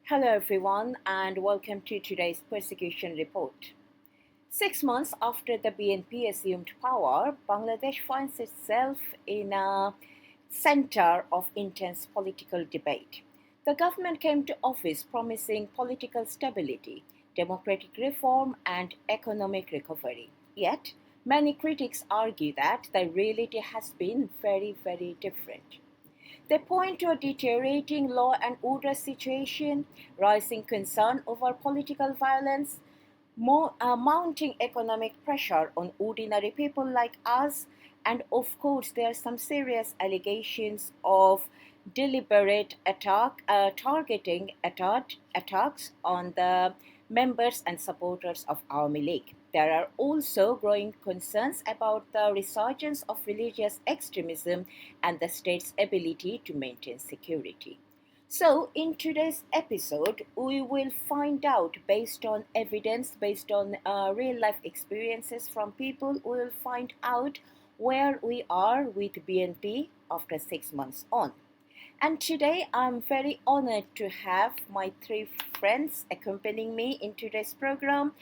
Hello, everyone, and welcome to today's persecution report. 6 months after the BNP assumed power, Bangladesh finds itself in a center of intense political debate. The government came to office promising political stability, democratic reform, and economic recovery. Yet, many critics argue that the reality has been very different. They point to a deteriorating law and order situation, rising concern over political violence, mounting economic pressure on ordinary people like us, and of course, there are some serious allegations of deliberate attacks on the members and supporters of Awami League. There are also growing concerns about the resurgence of religious extremism and the state's ability to maintain security. So, in today's episode, we will find out based on evidence, based on real life experiences from people, we will find out where we are with BNP after 6 months on. And today I'm very honored to have my three friends accompanying me in today's program.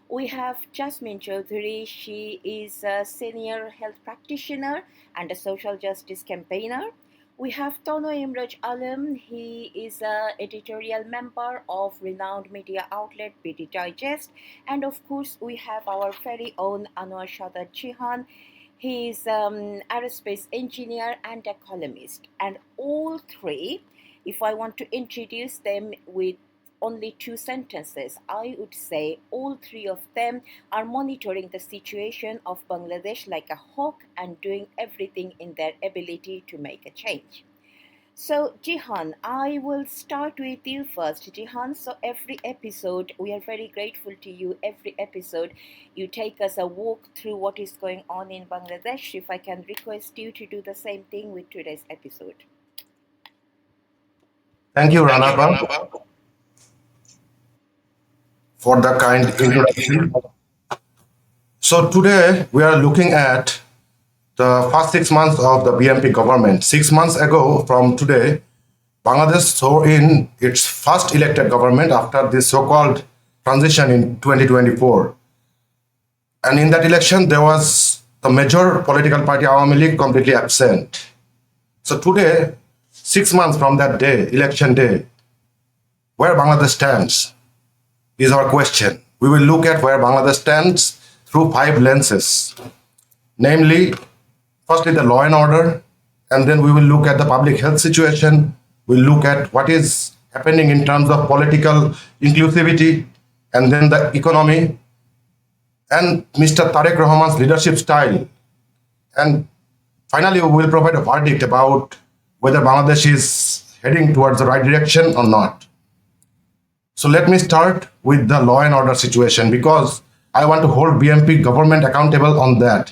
We have Jasmin Chowdhury. She is a senior health practitioner and a social justice campaigner. We have Tonoy Emroz. He is an editorial member of renowned media outlet BD Digest. And of course, we have our very own Anwar Sadat Jihan. He is an aerospace engineer and a columnist. And all three, if I want to introduce them with only two sentences, I would say all three of them are monitoring the situation of Bangladesh like a hawk and doing everything in their ability to make a change. So, Jihan, I will start with you first. Jihan, so every episode, we are very grateful to you. Every episode, you take us a walk through what is going on in Bangladesh. If I can request you to do the same thing with today's episode. Thank you, Rana, for the kind introduction. So today we are looking at the first 6 months of the BNP government. 6 months ago from today, Bangladesh saw in its first elected government after the so-called transition in 2024. And in that election, there was the major political party, Awami League, completely absent. So today, 6 months from that day, election day, where Bangladesh stands is our question. We will look at where Bangladesh stands through 5 lenses. Namely, firstly, the law and order, and then we will look at the public health situation. We'll look at what is happening in terms of political inclusivity, and then the economy, and Mr. Tariq Rahman's leadership style. And finally, we will provide a verdict about whether Bangladesh is heading towards the right direction or not. So let me start with the law and order situation, because I want to hold BNP government accountable on that.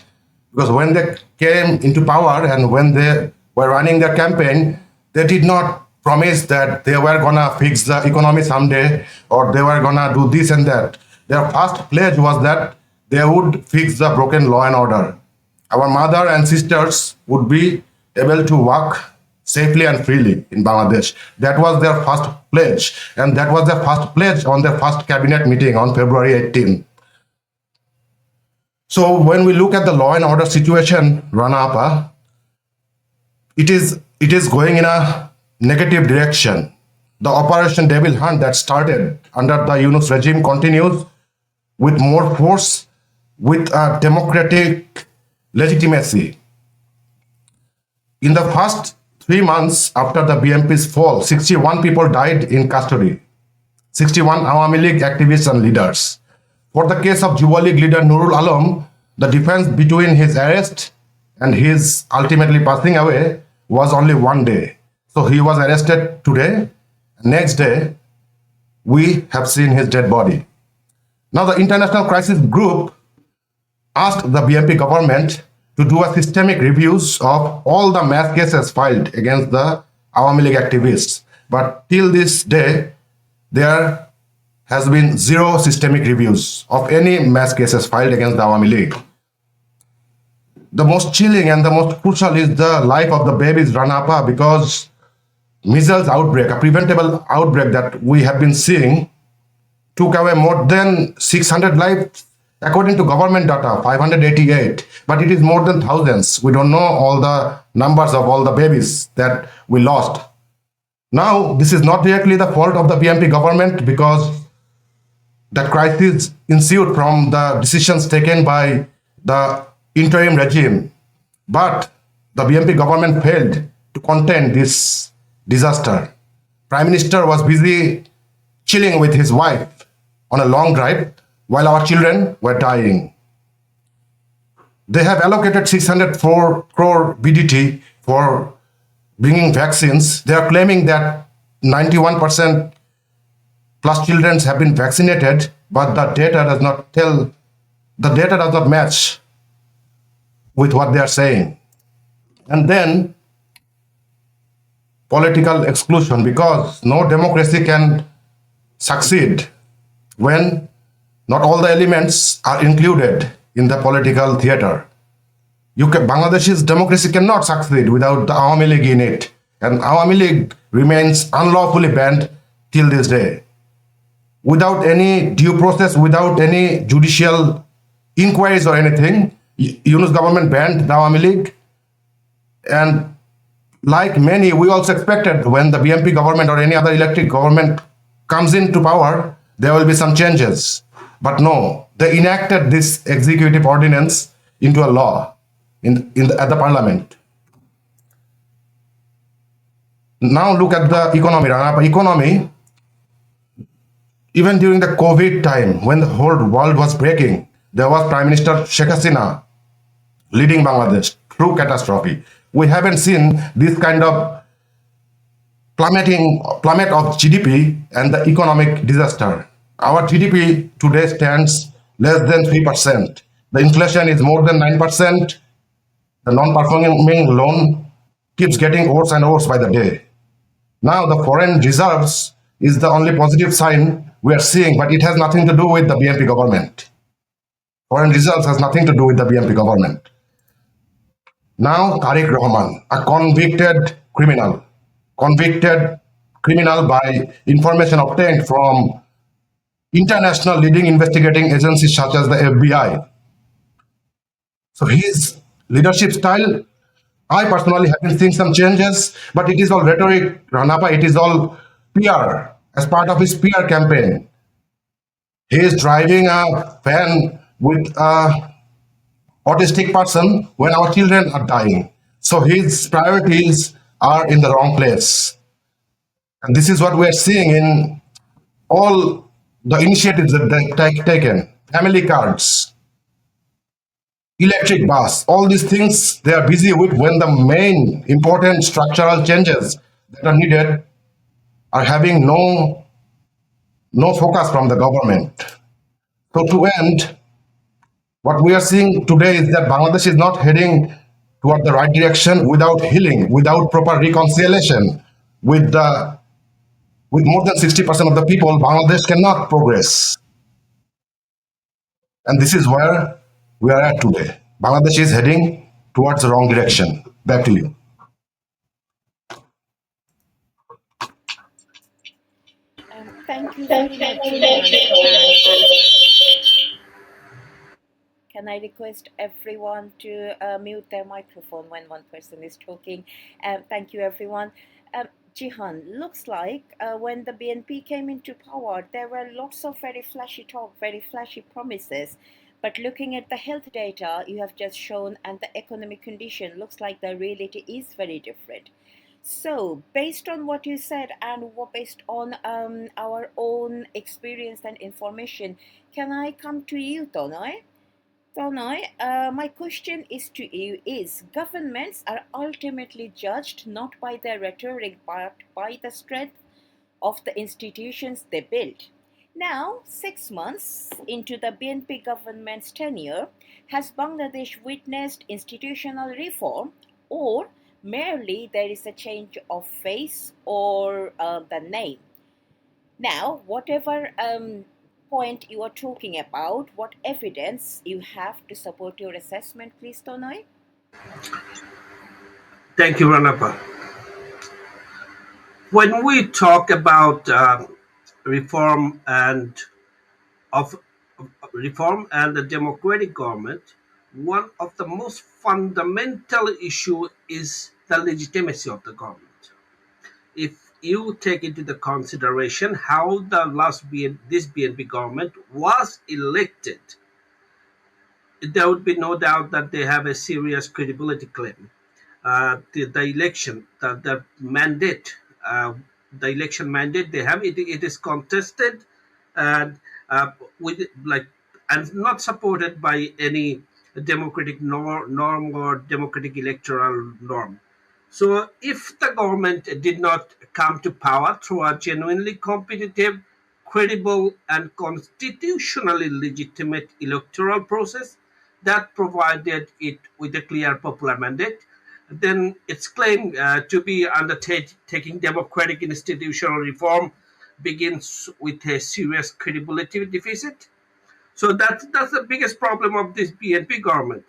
Because when they came into power and when they were running their campaign, they did not promise that they were gonna fix the economy someday or they were gonna do this and that. Their first pledge was that they would fix the broken law and order. Our mother and sisters would be able to walk safely and freely in Bangladesh. That was their first pledge, and that was their first pledge on their first cabinet meeting on February 18. So when we look at the law and order situation, Rana, it is going in a negative direction. The Operation Devil Hunt that started under the Yunus regime continues with more force, with a democratic legitimacy. In the first 3 months after the BNP's fall, 61 people died in custody. 61 Awami League activists and leaders. For the case of Juba League leader Nurul Alam, the difference between his arrest and his ultimately passing away was only 1 day. So he was arrested today. Next day, we have seen his dead body. Now the International Crisis Group asked the BNP government to do a systemic reviews of all the mass cases filed against the Awami League activists. But till this day, there has been 0 systemic reviews of any mass cases filed against the Awami League. The most chilling and the most crucial is the life of the babies, Rana, because measles outbreak, a preventable outbreak that we have been seeing, took away more than 600 lives according to government data, 588, but it is more than thousands. We don't know all the numbers of all the babies that we lost. Now, this is not directly the fault of the BNP government because the crisis ensued from the decisions taken by the interim regime. But the BNP government failed to contain this disaster. Prime Minister was busy chilling with his wife on a long drive while our children were dying. They have allocated 604 crore BDT for bringing vaccines. They are claiming that 91% plus children have been vaccinated, but the data does not match with what they are saying. And then political exclusion, because no democracy can succeed when not all the elements are included in the political theater. Bangladesh's democracy cannot succeed without the Awami League in it, and Awami League remains unlawfully banned till this day. Without any due process, without any judicial inquiries or anything, Yunus government banned the Awami League. And like many, we also expected when the BNP government or any other elected government comes into power, there will be some changes. But no, they enacted this executive ordinance into a law at the parliament. Now look at the economy. Economy, even during the COVID time, when the whole world was breaking, there was Prime Minister Sheikh Hasina leading Bangladesh through catastrophe. We haven't seen this kind of plummet of GDP and the economic disaster. Our GDP today stands less than 3%. The inflation is more than 9%. The non-performing loan keeps getting worse and worse by the day. Now the foreign reserves is the only positive sign we are seeing, but it has nothing to do with the BNP government. Foreign reserves has nothing to do with the BNP government. Now Tariq Rahman, a convicted criminal by information obtained from international leading investigating agencies such as the FBI. So his leadership style, I personally have been seeing some changes, but it is all rhetoric, Rana. It is all PR, as part of his PR campaign. He is driving a van with a autistic person when our children are dying. So his priorities are in the wrong place. And this is what we are seeing in all the initiatives that they taken. Family cards, electric bus, all these things they are busy with when the main important structural changes that are needed are having no focus from the government. So to end, what we are seeing today is that Bangladesh is not heading toward the right direction without healing, without proper reconciliation with more than 60% of the people. Bangladesh cannot progress. And this is where we are at today. Bangladesh is heading towards the wrong direction. Back to you. Thank you very much, Jihan. And can I request everyone to mute their microphone when one person is talking? Thank you, everyone. Jihan, looks like when the BNP came into power, there were lots of very flashy talk, very flashy promises. But looking at the health data you have just shown and the economic condition, looks like the reality is very different. So, based on what you said and based on our own experience and information, can I come to you, Tonoy? Tonoy, my question is to you is governments are ultimately judged not by their rhetoric but by the strength of the institutions they build. Now, 6 months into the BNP government's tenure, has Bangladesh witnessed institutional reform or merely there is a change of face or the name? Now, whatever point you are talking about, what evidence you have to support your assessment, please, Tonoy? Thank you, Ranapa. When we talk about reform and of reform and the democratic government, one of the most fundamental issue is the legitimacy of the government. If you take into the consideration how the this BNP government was elected, there would be no doubt that they have a serious credibility claim. The election, the election mandate they have, it is contested and with like and not supported by any democratic norm or democratic electoral norm. So, if the government did not come to power through a genuinely competitive, credible, and constitutionally legitimate electoral process that provided it with a clear popular mandate, then its claim to be undertaking democratic institutional reform begins with a serious credibility deficit. So that's the biggest problem of this BNP government,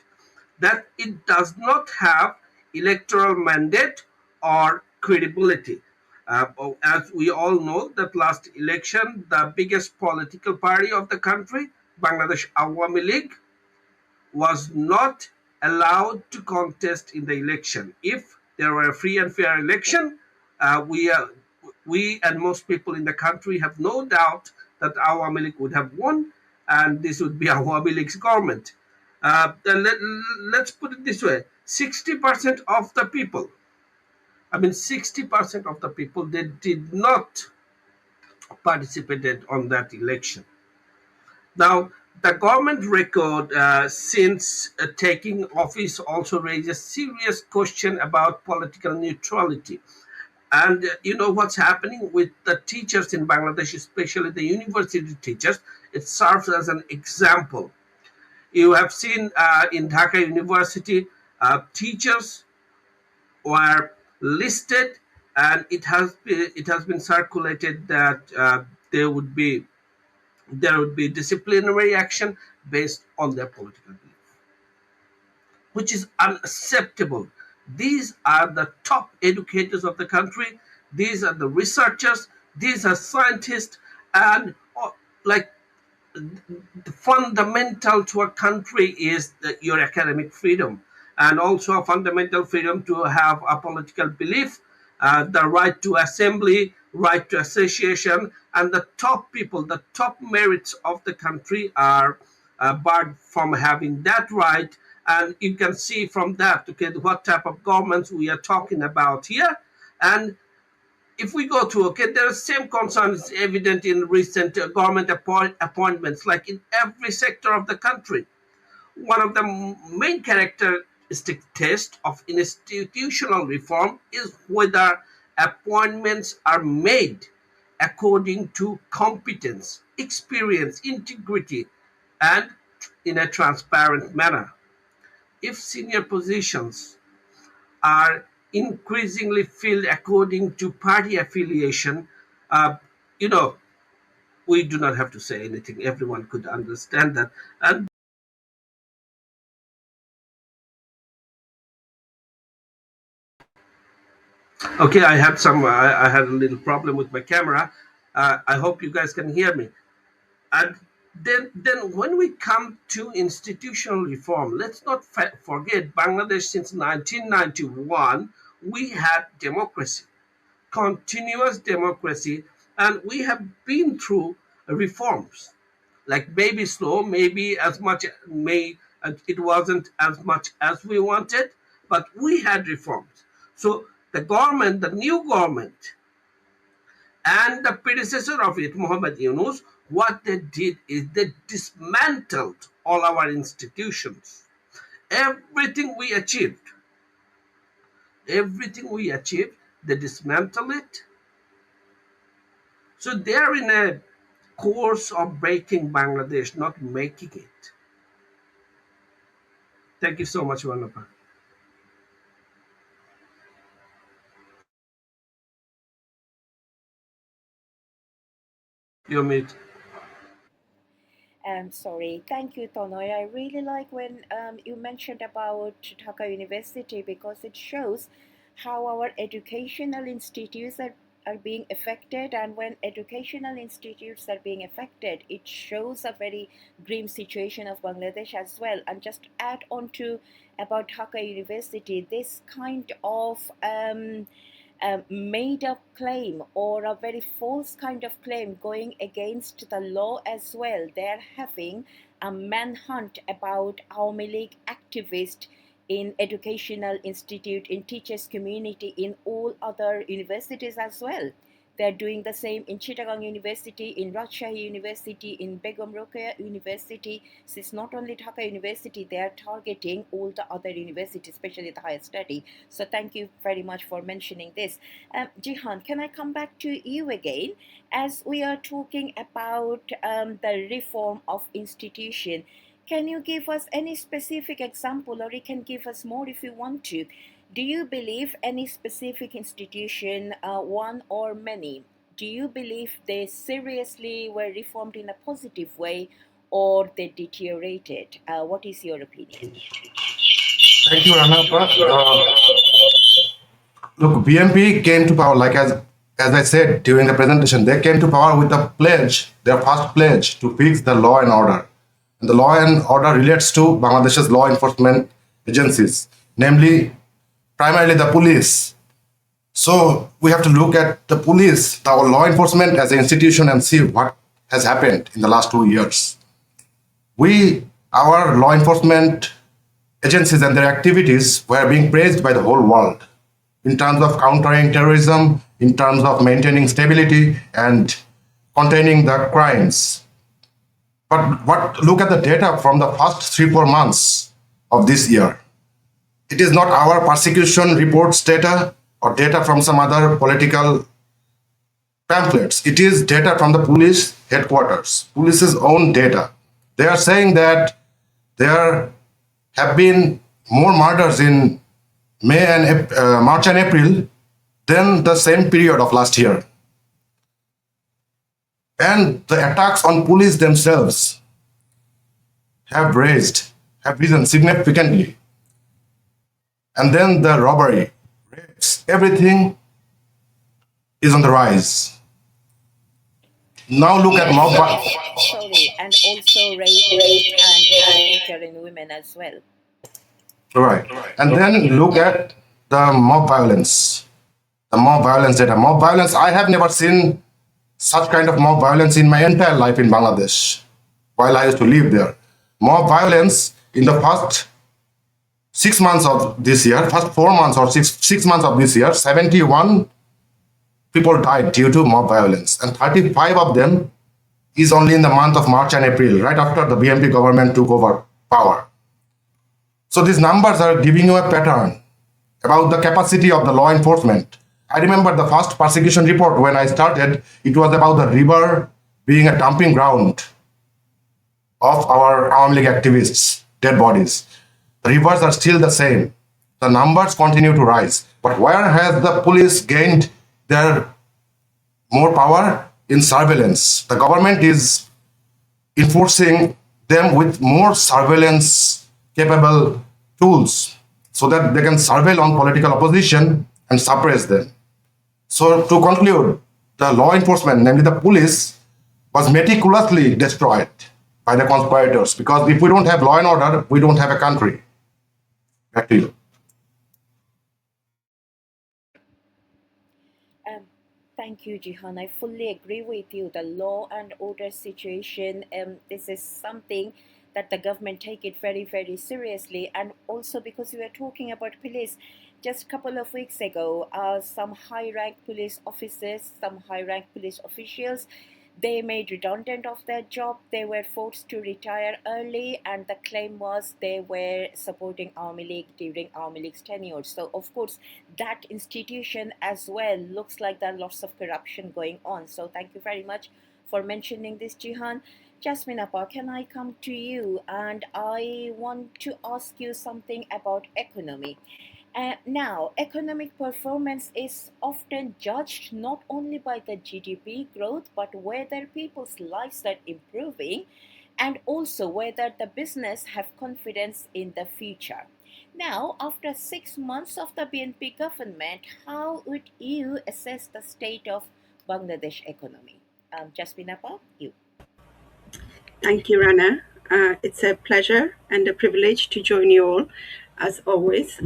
that it does not have electoral mandate or credibility. As we all know, that last election, the biggest political party of the country, Bangladesh Awami League, was not allowed to contest in the election. If there were a free and fair election, we and most people in the country have no doubt that Awami League would have won, and this would be Awami League's government. Let's put it this way: 60% of the people, 60% of the people, they did not participated on that election. Now, the government record since taking office also raises serious question about political neutrality. And you know what's happening with the teachers in Bangladesh, especially the university teachers? It serves as an example. You have seen in Dhaka University, teachers were listed, and it has been circulated that there would be disciplinary action based on their political belief, which is unacceptable. These are the top educators of the country. These are the researchers. These are scientists, and like fundamental to a country is your academic freedom, and also a fundamental freedom to have a political belief, the right to assembly, right to association, and the top people, the top merits of the country are barred from having that right. And you can see from that, okay, what type of governments we are talking about here. And if we go to, okay, there are same concerns evident in recent government appointments, like in every sector of the country. One of the main characteristic test of institutional reform is whether appointments are made according to competence, experience, integrity, and in a transparent manner. If senior positions are increasingly filled according to party affiliation, uh, you know, we do not have to say anything. Everyone could understand that. And okay, I had a little problem with my camera. I hope you guys can hear me. And then when we come to institutional reform, let's not forget Bangladesh since 1991, we had democracy, continuous democracy, and we have been through reforms. Like maybe slow, maybe as much may it wasn't as much as we wanted, but we had reforms. So the government, the new government, and the predecessor of it, Muhammad Yunus, what they did is they dismantled all our institutions. Everything we achieved, everything we achieved, they dismantled it. So they're in a course of breaking Bangladesh, not making it. Thank you so much, Vanapa. You're mute. Sorry, thank you, Tonoy. I really like when you mentioned about Dhaka University because it shows how our educational institutes are being affected, and when educational institutes are being affected, it shows a very grim situation of Bangladesh as well. And just to add on to about Dhaka University, this kind of made up claim or a very false kind of claim going against the law as well. They're having a manhunt about Awami League activists in educational institute, in teachers community, in all other universities as well. They're doing the same in Chittagong University, in Rajshahi University, in Begum Rokeya University. So it's not only Dhaka University, they are targeting all the other universities, especially the higher study. So thank you very much for mentioning this. Jihan, can I come back to you again? As we are talking about the reform of institution, can you give us any specific example, or you can give us more if you want to? Do you believe any specific institution, one or many, do you believe they seriously were reformed in a positive way or they deteriorated? What is your opinion? Thank you, Rana. Look, BMP came to power, like as I said during the presentation, they came to power with a pledge, their first pledge to fix the law and order. And the law and order relates to Bangladesh's law enforcement agencies, namely primarily the police. So we have to look at the police, our law enforcement as an institution, and see what has happened in the last 2 years. Our law enforcement agencies and their activities were being praised by the whole world in terms of countering terrorism, in terms of maintaining stability and containing the crimes. But look at the data from the first 3-4 months of this year. It is not our persecution reports data or data from some other political pamphlets. It is data from the police headquarters, police's own data. They are saying that there have been more murders in March and April than the same period of last year. And the attacks on police themselves have risen significantly. And then the robbery, rapes, everything is on the rise. Now look at mob violence. Sorry, and also rape and torture in women as well. Right. And then look at the mob violence. The mob violence data. Mob violence, I have never seen such kind of mob violence in my entire life in Bangladesh while I used to live there. Mob violence in the first 6 months of this year, first 4 months or six months of this year, 71 people died due to mob violence, and 35 of them is only in the month of March and April, right after the BNP government took over power. So these numbers are giving you a pattern about the capacity of the law enforcement. I remember the first persecution report when I started, it was about the river being a dumping ground of our Awami League activists' dead bodies. The rivers are still the same. The numbers continue to rise. But where has the police gained their more power? In surveillance. The government is enforcing them with more surveillance capable tools so that they can surveil on political opposition and suppress them. So to conclude, the law enforcement, namely the police, was meticulously destroyed by the conspirators, because if we don't have law and order, we don't have a country. Back to you. Thank you, Jihan. I fully agree with you. The law and order situation, this is something that the government take it very, very seriously. And also because we were talking about police, just a couple of weeks ago, some high-rank police officers, some high-rank police officials, they made redundant of their job. They were forced to retire early, and the claim was they were supporting Awami League during Awami League's tenure. So of course that institution as well looks like there are lots of corruption going on. So thank you very much for mentioning this, Jihan. Jasmin Appa, can I come to you? And I want to ask you something about economy. Now, economic performance is often judged not only by the GDP growth, but whether people's lives are improving and also whether the business have confidence in the future. Now, after 6 months of the BNP government, how would you assess the state of Bangladesh economy? Jasmin, you. Thank you, Rana. It's a pleasure and a privilege to join you all, as always.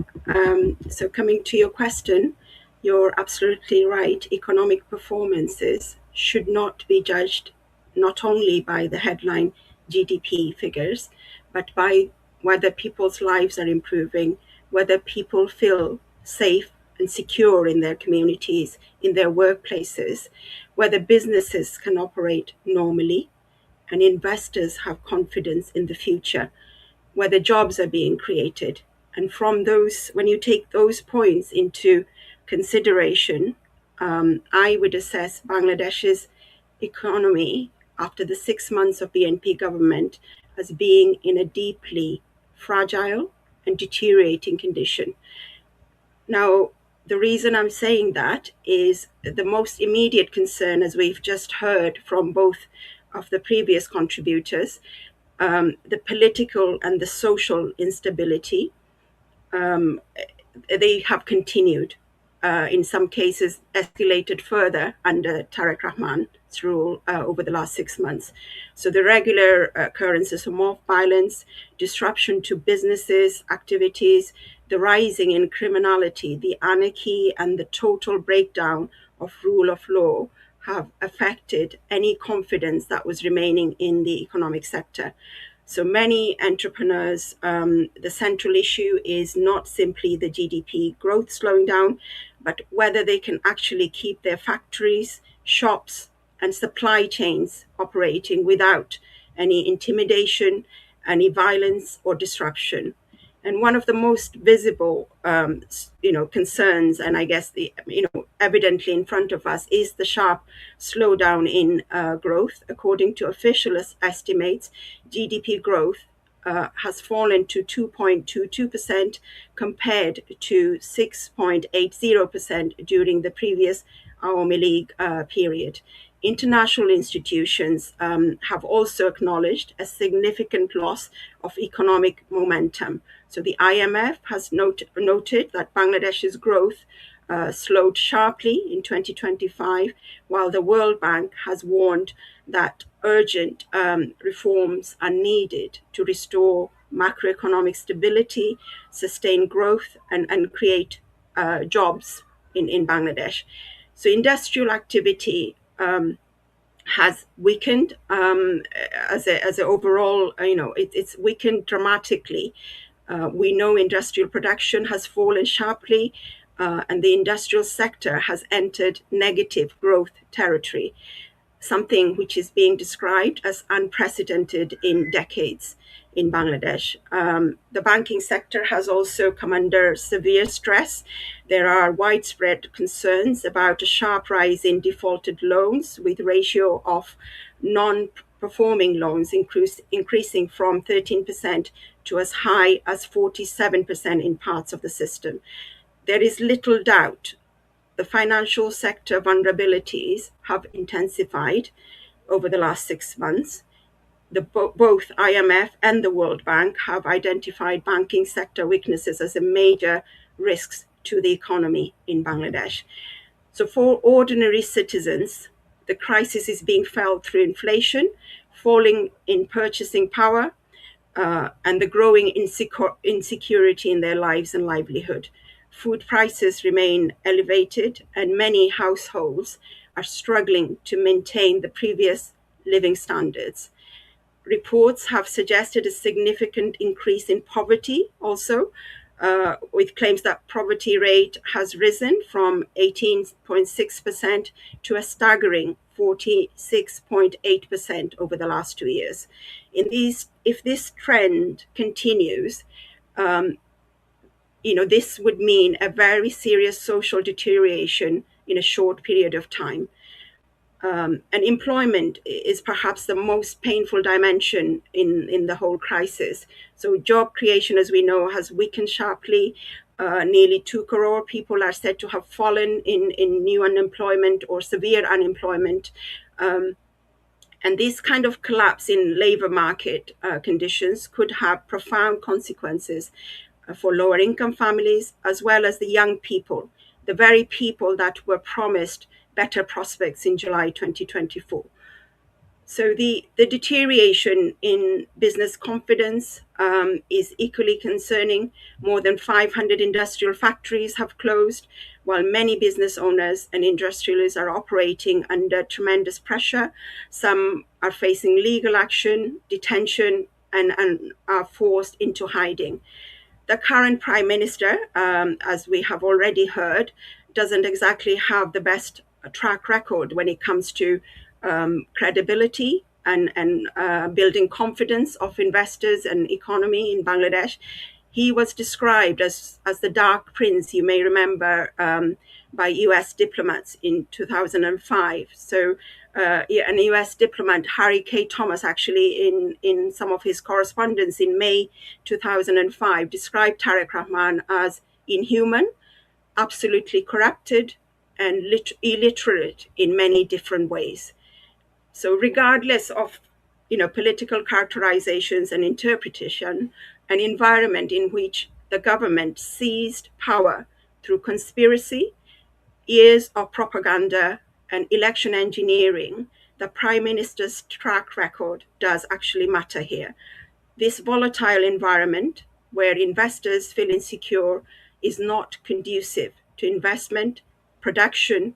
So, coming to your question, you're absolutely right. Economic performances should not be judged not only by the headline GDP figures, but by whether people's lives are improving, whether people feel safe and secure in their communities, in their workplaces, whether businesses can operate normally and investors have confidence in the future, whether jobs are being created. And from those, when you take those points into consideration, I would assess Bangladesh's economy after the 6 months of BNP government as being in a deeply fragile and deteriorating condition. Now, the reason I'm saying that is the most immediate concern, as we've just heard from both of the previous contributors, the political and the social instability, they have continued. In some cases, escalated further under Tariq Rahman's rule over the last 6 months. So the regular occurrences of mob violence, disruption to businesses, activities, the rising in criminality, the anarchy, and the total breakdown of rule of law have affected any confidence that was remaining in the economic sector. So many entrepreneurs, the central issue is not simply the GDP growth slowing down, but whether they can actually keep their factories, shops, and supply chains operating without any intimidation, any violence or disruption. And one of the most visible, concerns, and I guess evidently in front of us, is the sharp slowdown in growth. According to official estimates, GDP growth has fallen to 2.22% compared to 6.80% during the previous Awami League period. International institutions have also acknowledged a significant loss of economic momentum. So the IMF has noted that Bangladesh's growth slowed sharply in 2025, while the World Bank has warned that urgent reforms are needed to restore macroeconomic stability, sustain growth, and create jobs in Bangladesh. So industrial activity has weakened as a overall, it's weakened dramatically. We know industrial production has fallen sharply, and the industrial sector has entered negative growth territory, something which is being described as unprecedented in decades in Bangladesh. The banking sector has also come under severe stress. There are widespread concerns about a sharp rise in defaulted loans, with ratio of non-performing loans increasing from 13% to as high as 47% in parts of the system. There is little doubt the financial sector vulnerabilities have intensified over the last 6 months. Both IMF and the World Bank have identified banking sector weaknesses as a major risks to the economy in Bangladesh. So for ordinary citizens, the crisis is being felt through inflation, falling in purchasing power, and the growing insecurity in their lives and livelihood. Food prices remain elevated, and many households are struggling to maintain the previous living standards. Reports have suggested a significant increase in poverty also, with claims that poverty rate has risen from 18.6% to a staggering 46.8% over the last 2 years. If this trend continues, this would mean a very serious social deterioration in a short period of time. And employment is perhaps the most painful dimension in the whole crisis. So job creation, as we know, has weakened sharply. Nearly 2 crore people are said to have fallen in new unemployment or severe unemployment. And this kind of collapse in labor market conditions could have profound consequences for lower income families, as well as the young people, the very people that were promised better prospects in July 2024. So the deterioration in business confidence is equally concerning. More than 500 industrial factories have closed, while many business owners and industrialists are operating under tremendous pressure. Some are facing legal action, detention, and are forced into hiding. The current prime minister, as we have already heard, doesn't exactly have the best track record when it comes to credibility and building confidence of investors and economy in Bangladesh. He was described as the Dark Prince, you may remember, by US diplomats in 2005. So an US diplomat, Harry K. Thomas, actually in some of his correspondence in May 2005, described Tariq Rahman as inhuman, absolutely corrupted, and illiterate in many different ways. So regardless of political characterizations and interpretation, an environment in which the government seized power through conspiracy, years of propaganda, and election engineering, the prime minister's track record does actually matter here. This volatile environment where investors feel insecure is not conducive to investment, production,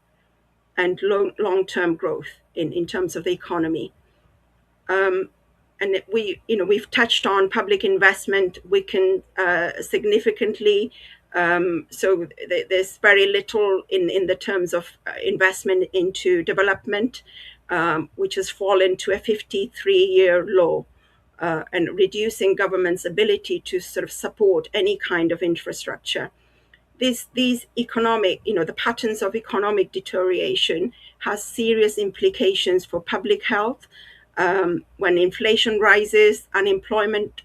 and long-term growth in terms of the economy. And we've touched on public investment weakened significantly. So there's very little in the terms of investment into development, which has fallen to a 53-year low, and reducing government's ability to sort of support any kind of infrastructure. These economic, the patterns of economic deterioration has serious implications for public health. When inflation rises, unemployment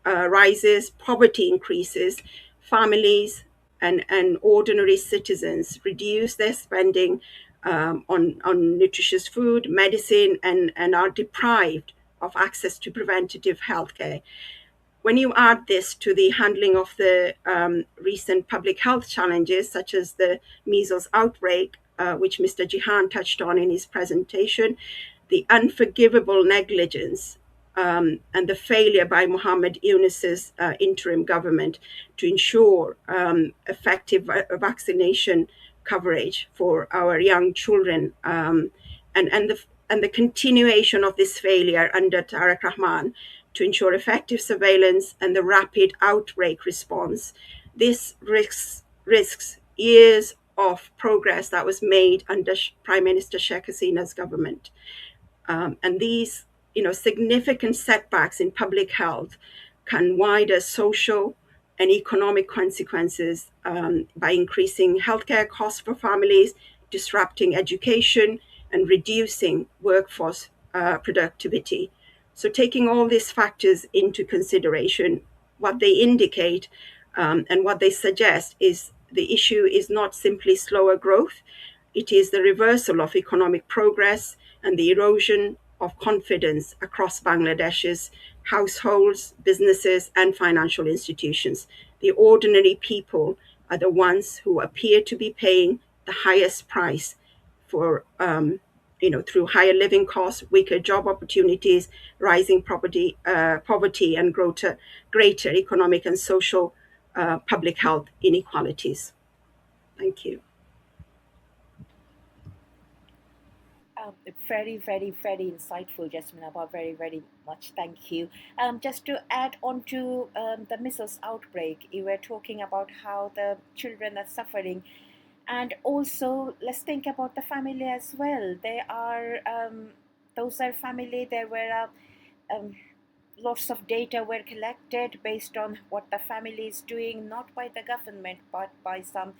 rises, poverty increases, families and ordinary citizens reduce their spending on nutritious food, medicine, and are deprived of access to preventative health care. When you add this to the handling of the recent public health challenges, such as the measles outbreak, which Mr. Jihan touched on in his presentation, the unforgivable negligence and the failure by Mohammed Yunus's interim government to ensure effective vaccination coverage for our young children, and the continuation of this failure under Tariq Rahman to ensure effective surveillance and the rapid outbreak response. This risks years of progress that was made under Prime Minister Sheikh Hasina's government. And these significant setbacks in public health can wider social and economic consequences by increasing healthcare costs for families, disrupting education, and reducing workforce productivity. So taking all these factors into consideration, what they indicate and what they suggest is the issue is not simply slower growth, it is the reversal of economic progress and the erosion of confidence across Bangladesh's households, businesses, and financial institutions. The ordinary people are the ones who appear to be paying the highest price for through higher living costs, weaker job opportunities, rising poverty, and greater economic and social public health inequalities. Thank you. Very, very, very insightful, Jasmin. About very, very much. Thank you. Just to add on to the measles outbreak, you were talking about how the children are suffering, and also let's think about the family as well. They are those are family. There were lots of data were collected based on what the family is doing, not by the government but by some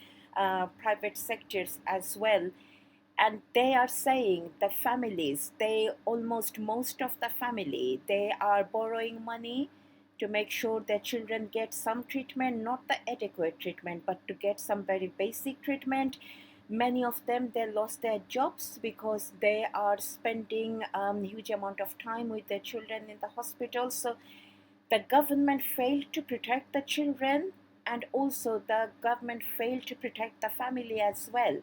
private sectors as well. And they are saying the families, most of the family, they are borrowing money to make sure their children get some treatment, not the adequate treatment, but to get some very basic treatment. Many of them, they lost their jobs because they are spending huge amount of time with their children in the hospital. So the government failed to protect the children, and also the government failed to protect the family as well.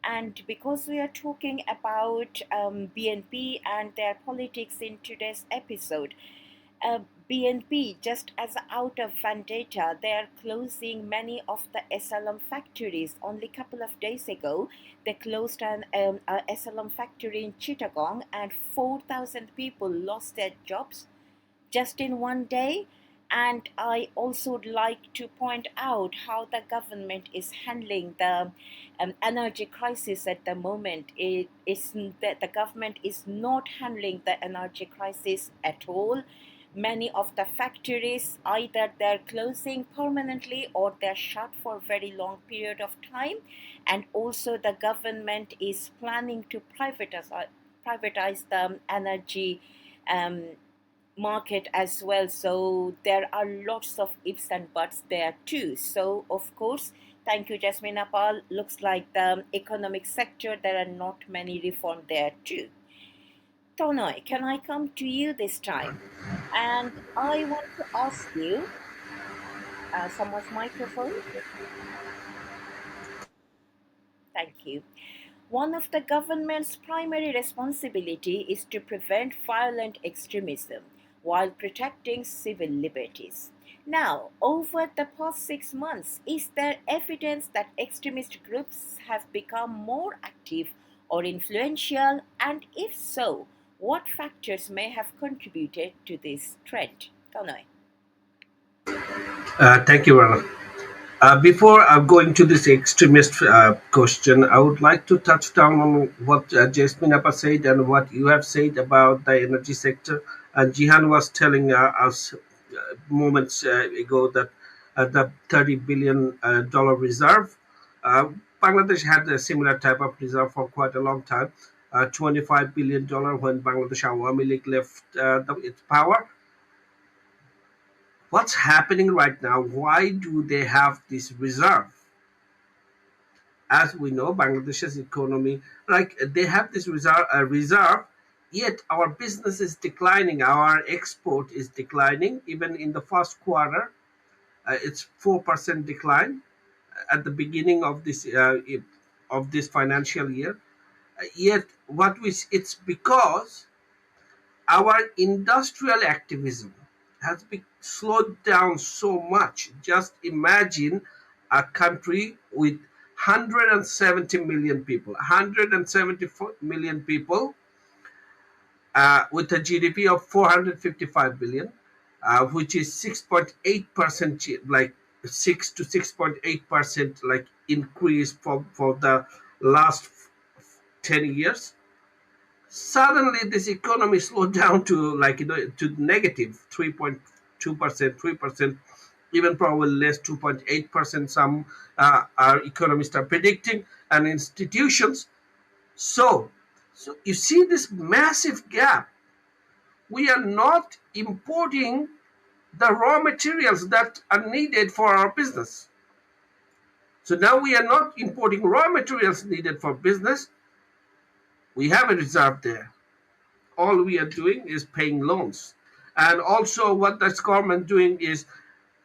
And because we are talking about BNP and their politics in today's episode, BNP, just as out of vendetta, they are closing many of the SLM factories. Only a couple of days ago, they closed a SLM factory in Chittagong, and 4,000 people lost their jobs just in one day. And I also would like to point out how the government is handling the energy crisis at the moment. It is that the government is not handling the energy crisis at all. Many of the factories, either they're closing permanently or they're shut for a very long period of time. And also the government is planning to privatize the energy um, market as well. So there are lots of ifs and buts there too. So of course, thank you, Jasmin Apal. Looks like the economic sector, there are not many reform there too. Tonoy, can I come to you this time? And I want to ask you, someone's microphone. Thank you. One of the government's primary responsibility is to prevent violent extremism while protecting civil liberties. Now, over the past 6 months, is there evidence that extremist groups have become more active or influential? And if so, what factors may have contributed to this trend? Tonoy. Thank you, Rana. Before going to this extremist question, I would like to touch down on what Jasmin Appa said and what you have said about the energy sector. And Jihan was telling us moments ago that the $30 billion reserve, uh, Bangladesh had a similar type of reserve for quite a long time. $25 billion when Bangladesh Awami League left its power. What's happening right now? Why do they have this reserve? As we know, Bangladesh's economy, like they have this reserve, yet our business is declining. Our export is declining. Even in the first quarter, it's 4% decline at the beginning of this financial year. Yet, it's because our industrial activism has been slowed down so much. Just imagine a country with 170 million people, 174 million people, with a GDP of 455 billion, which is 6.8%, like 6 to 6.8%, like increase for the last 10 years. Suddenly this economy slowed down to, like, to negative 3.2%, 3%, even probably less, 2.8%. Some our economists are predicting, and institutions. So you see this massive gap. We are not importing the raw materials that are needed for our business. So now we are not importing raw materials needed for business. We have a reserve there. All we are doing is paying loans. And also what this government doing is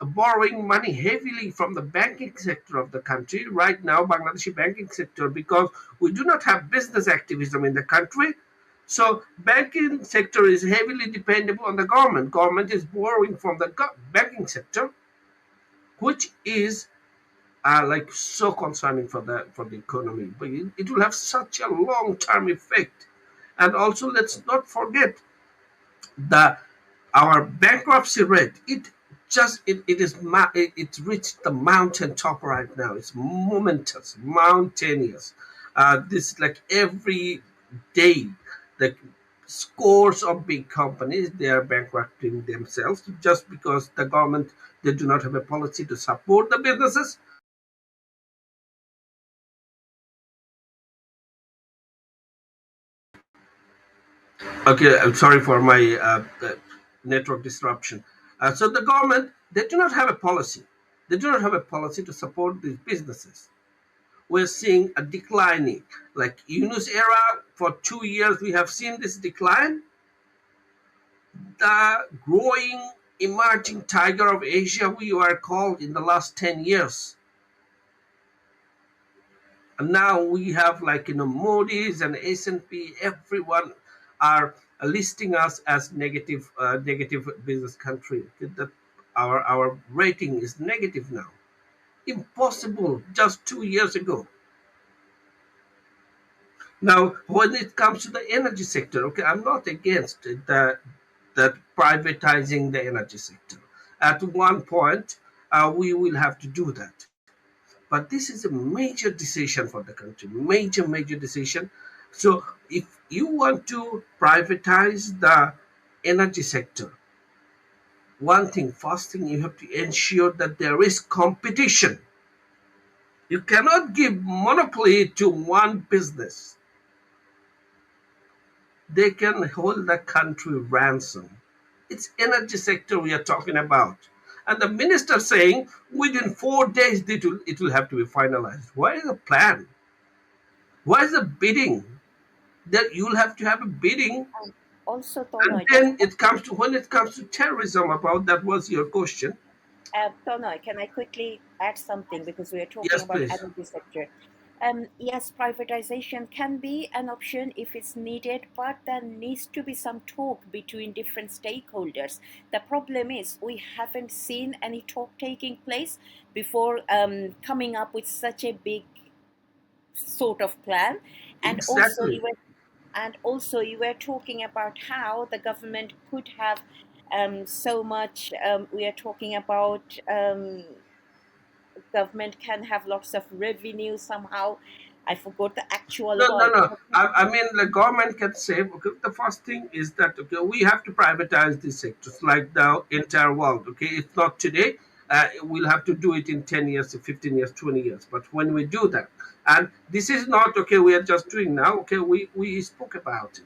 borrowing money heavily from the banking sector of the country right now, Bangladeshi banking sector, because we do not have business activism in the country. So banking sector is heavily dependable on the government. Government is borrowing from the banking sector, which is like so concerning for the economy. But it will have such a long term effect. And also, let's not forget the our bankruptcy rate. It reached the mountain top right now. It's momentous, mountainous. This, like, every day, like, scores of big companies, they are bankrupting themselves just because the government, they do not have a policy to support the businesses. Okay, I'm sorry for my network disruption. So the government, they do not have a policy. They do not have a policy to support these businesses. We're seeing a declining, like Yunus era, for 2 years we have seen this decline. The growing emerging tiger of Asia we were called in the last 10 years. And now we have Moody's and S&P, everyone are listing us as negative business country. That our rating is negative now. Impossible just 2 years ago. Now, when it comes to the energy sector, okay, I'm not against that privatizing the energy sector. At one point, we will have to do that. But this is a major decision for the country, major decision. So, if you want to privatize the energy sector, first thing, you have to ensure that there is competition. You cannot give monopoly to one business. They can hold the country ransom. It's energy sector we are talking about. And the minister saying within 4 days it will have to be finalized. Why is the plan? Why is the bidding? That you'll have to have a bidding, And also, and Tonoy, just then when it comes to terrorism, about that was your question. Tonoy, can I quickly add something because we are talking Yes, about please. energy sector? Yes, privatization can be an option if it's needed, but there needs to be some talk between different stakeholders. The problem is we haven't seen any talk taking place before coming up with such a big sort of plan. And also, Exactly. you were talking about how the government could have so much. We are talking about government can have lots of revenue somehow. I forgot the actual No, no, word. no. I mean, the government can say, okay, the first thing is that, okay, we have to privatize these sectors like the entire world. Okay, if not today, we'll have to do it in 10 years, 15 years, 20 years. But when we do that, and this is not, okay, we are just doing now, okay, we spoke about it.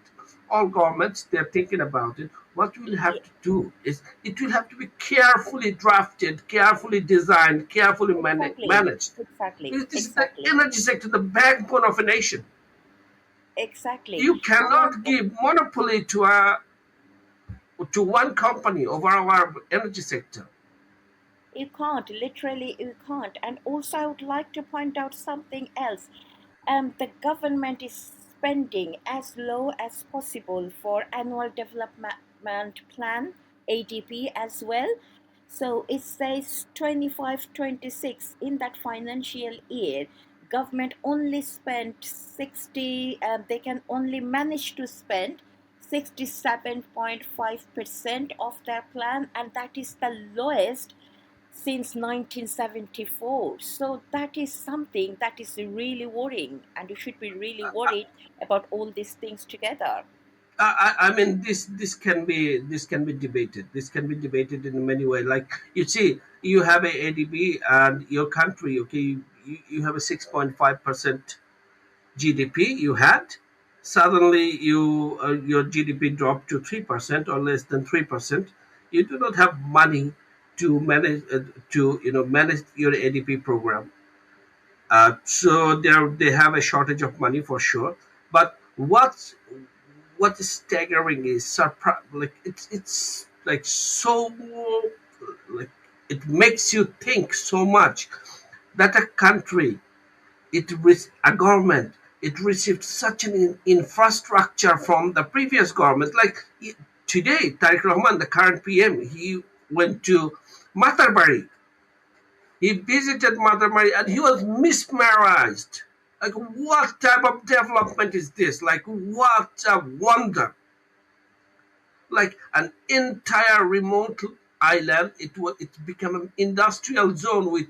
All governments, they're thinking about it. What we'll have Yeah, to do is it will have to be carefully drafted, carefully designed, carefully exactly, managed. exactly, Because this is the exactly, energy sector, the backbone of a nation. exactly. You And cannot give monopoly to one company over our energy sector. you can't, literally, you can't. And also, I would like to point out something else. The government is spending as low as possible for annual development plan ADP as well. So it says 25-26 in that financial year. Government only spent 60. They can only manage to spend 67.5% of their plan, and that is the lowest since 1974. So that is something that is really worrying, and you should be really worried about all these things together. I mean, this can be debated. This can be debated in many ways. Like, you see, you have a ADB and your country. Okay, you have a 6.5% GDP. You had suddenly your GDP dropped to 3% or less than 3%. You do not have money to manage your ADP program. So they have a shortage of money for sure. But what is staggering is like it's like so, like, it makes you think so much that a country, a government, it received such an infrastructure from the previous government. Like, today, Tariq Rahman, the current PM, he went to Matarbari. He visited Matarbari and he was mesmerized. Like, what type of development is this? Like, what a wonder! Like an entire remote island, it's become an industrial zone with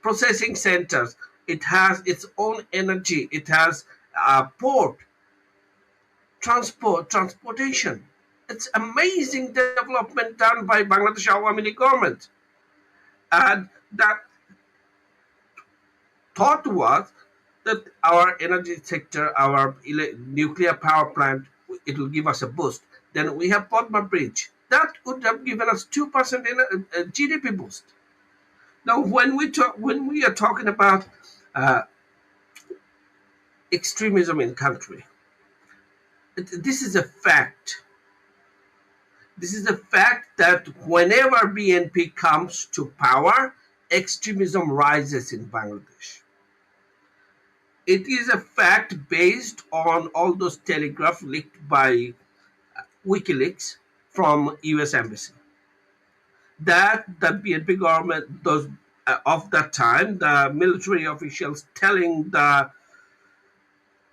processing centers. It has its own energy. It has port, transportation. It's amazing development done by Bangladesh Awami League government. And that thought was that our energy sector, our nuclear power plant, it will give us a boost. Then we have Padma Bridge. That would have given us 2% in a GDP boost. Now, when we are talking about uh, extremism in country, this is a fact. This is the fact that whenever BNP comes to power, extremism rises in Bangladesh. It is a fact based on all those telegraphs leaked by WikiLeaks from US Embassy that the BNP government, those of that time, the military officials telling the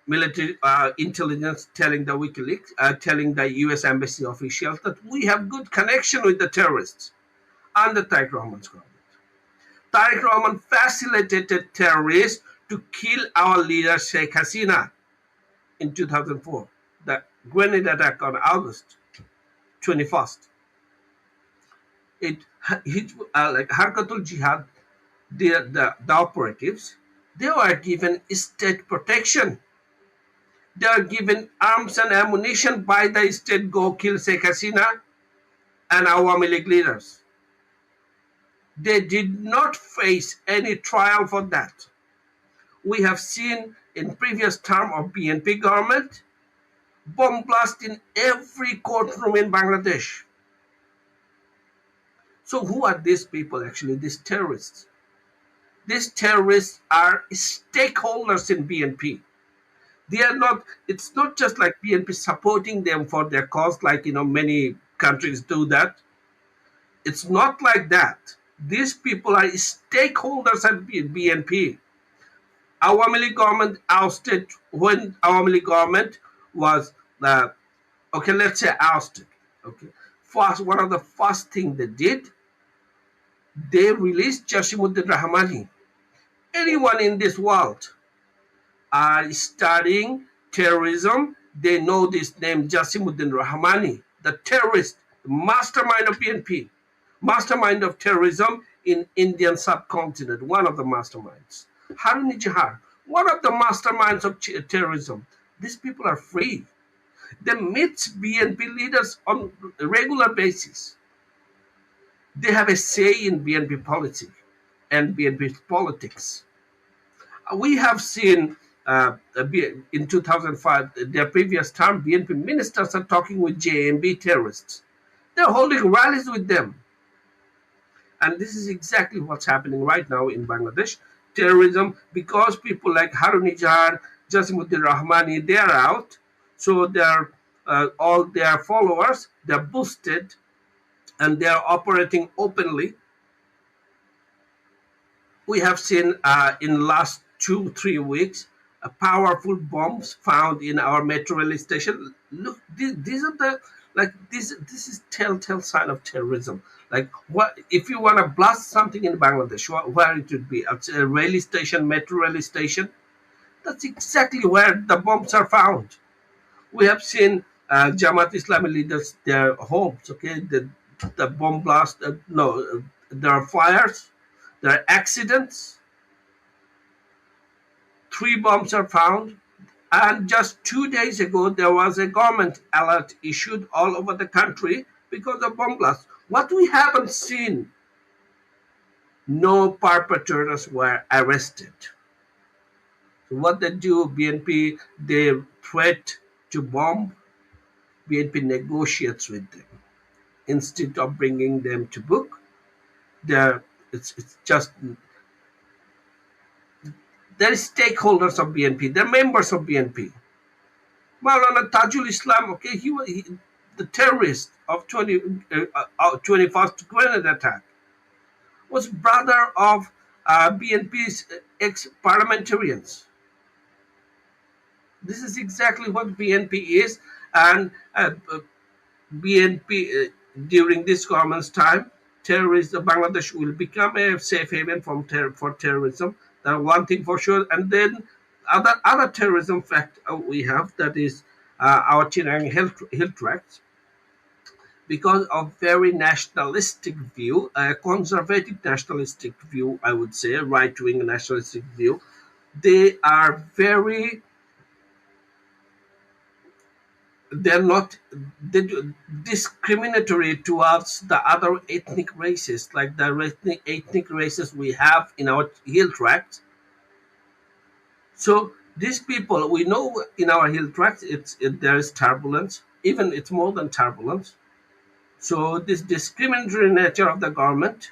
military intelligence, telling the WikiLeaks, telling the US Embassy officials that we have good connection with the terrorists under Tariq Rahman's government. Tariq Rahman facilitated terrorists to kill our leader Sheikh Hasina in 2004, the grenade attack on August 21st. Like Harkatul Jihad, the operatives, they were given state protection. They are given arms and ammunition by the state, go kill Sheikh Hasina and Awami League leaders. They did not face any trial for that. We have seen in previous term of BNP government, bomb blast in every courtroom in Bangladesh. So who are these people actually, these terrorists? These terrorists are stakeholders in BNP. They are not, it's not just like BNP supporting them for their cause, like, many countries do that. It's not like that. These people are stakeholders at BNP. Awami League government ousted when Awami League government was, okay, let's say ousted. Okay, first, one of the first thing they did, they released Jasimuddin Rahmani. Anyone in this world are studying terrorism, they know this name, Jasimuddin Rahmani, the terrorist, the mastermind of BNP, mastermind of terrorism in Indian subcontinent, one of the masterminds. Harun Jihar, one of the masterminds of terrorism. These people are free. They meet BNP leaders on a regular basis. They have a say in BNP policy and BNP politics. We have seen in 2005, their previous term, BNP ministers are talking with JMB terrorists. They're holding rallies with them. And this is exactly what's happening right now in Bangladesh. Terrorism, because people like Harun Nijar, Jasimuddin Rahmani, they are out. So they're all their followers, they're boosted and they're operating openly. We have seen in last 2-3 weeks powerful bombs found in our metro rail station. Look, these are the, like, this is telltale sign of terrorism. Like, what if you want to blast something in Bangladesh, where it would be? It's a rail station, metro rail station. That's exactly where the bombs are found. We have seen Jamaat Islami leaders, their homes. Okay, the bomb blast. There are fires, there are accidents. 3 bombs are found. And just 2 days ago, there was a government alert issued all over the country because of bomb blasts. What we haven't seen, no perpetrators were arrested. So what they do, BNP, they threat to bomb, BNP negotiates with them. Instead of bringing them to book, it's just, they're stakeholders of BNP, they're members of BNP. Maulana Tajul Islam, okay, he the terrorist of 21st grenade attack, was brother of BNP's ex-parliamentarians. This is exactly what BNP is, and BNP during this government's time, Bangladesh will become a safe haven for terrorism. That's one thing for sure. And then other terrorism fact we have, that is our Chinang hill tracts. Because of very nationalistic view, a conservative nationalistic view, I would say, right-wing nationalistic view, they are very, they're not discriminatory towards the other ethnic races, like the ethnic races we have in our hill tracts. So these people, we know in our hill tracts, there is turbulence, even it's more than turbulence. So this discriminatory nature of the government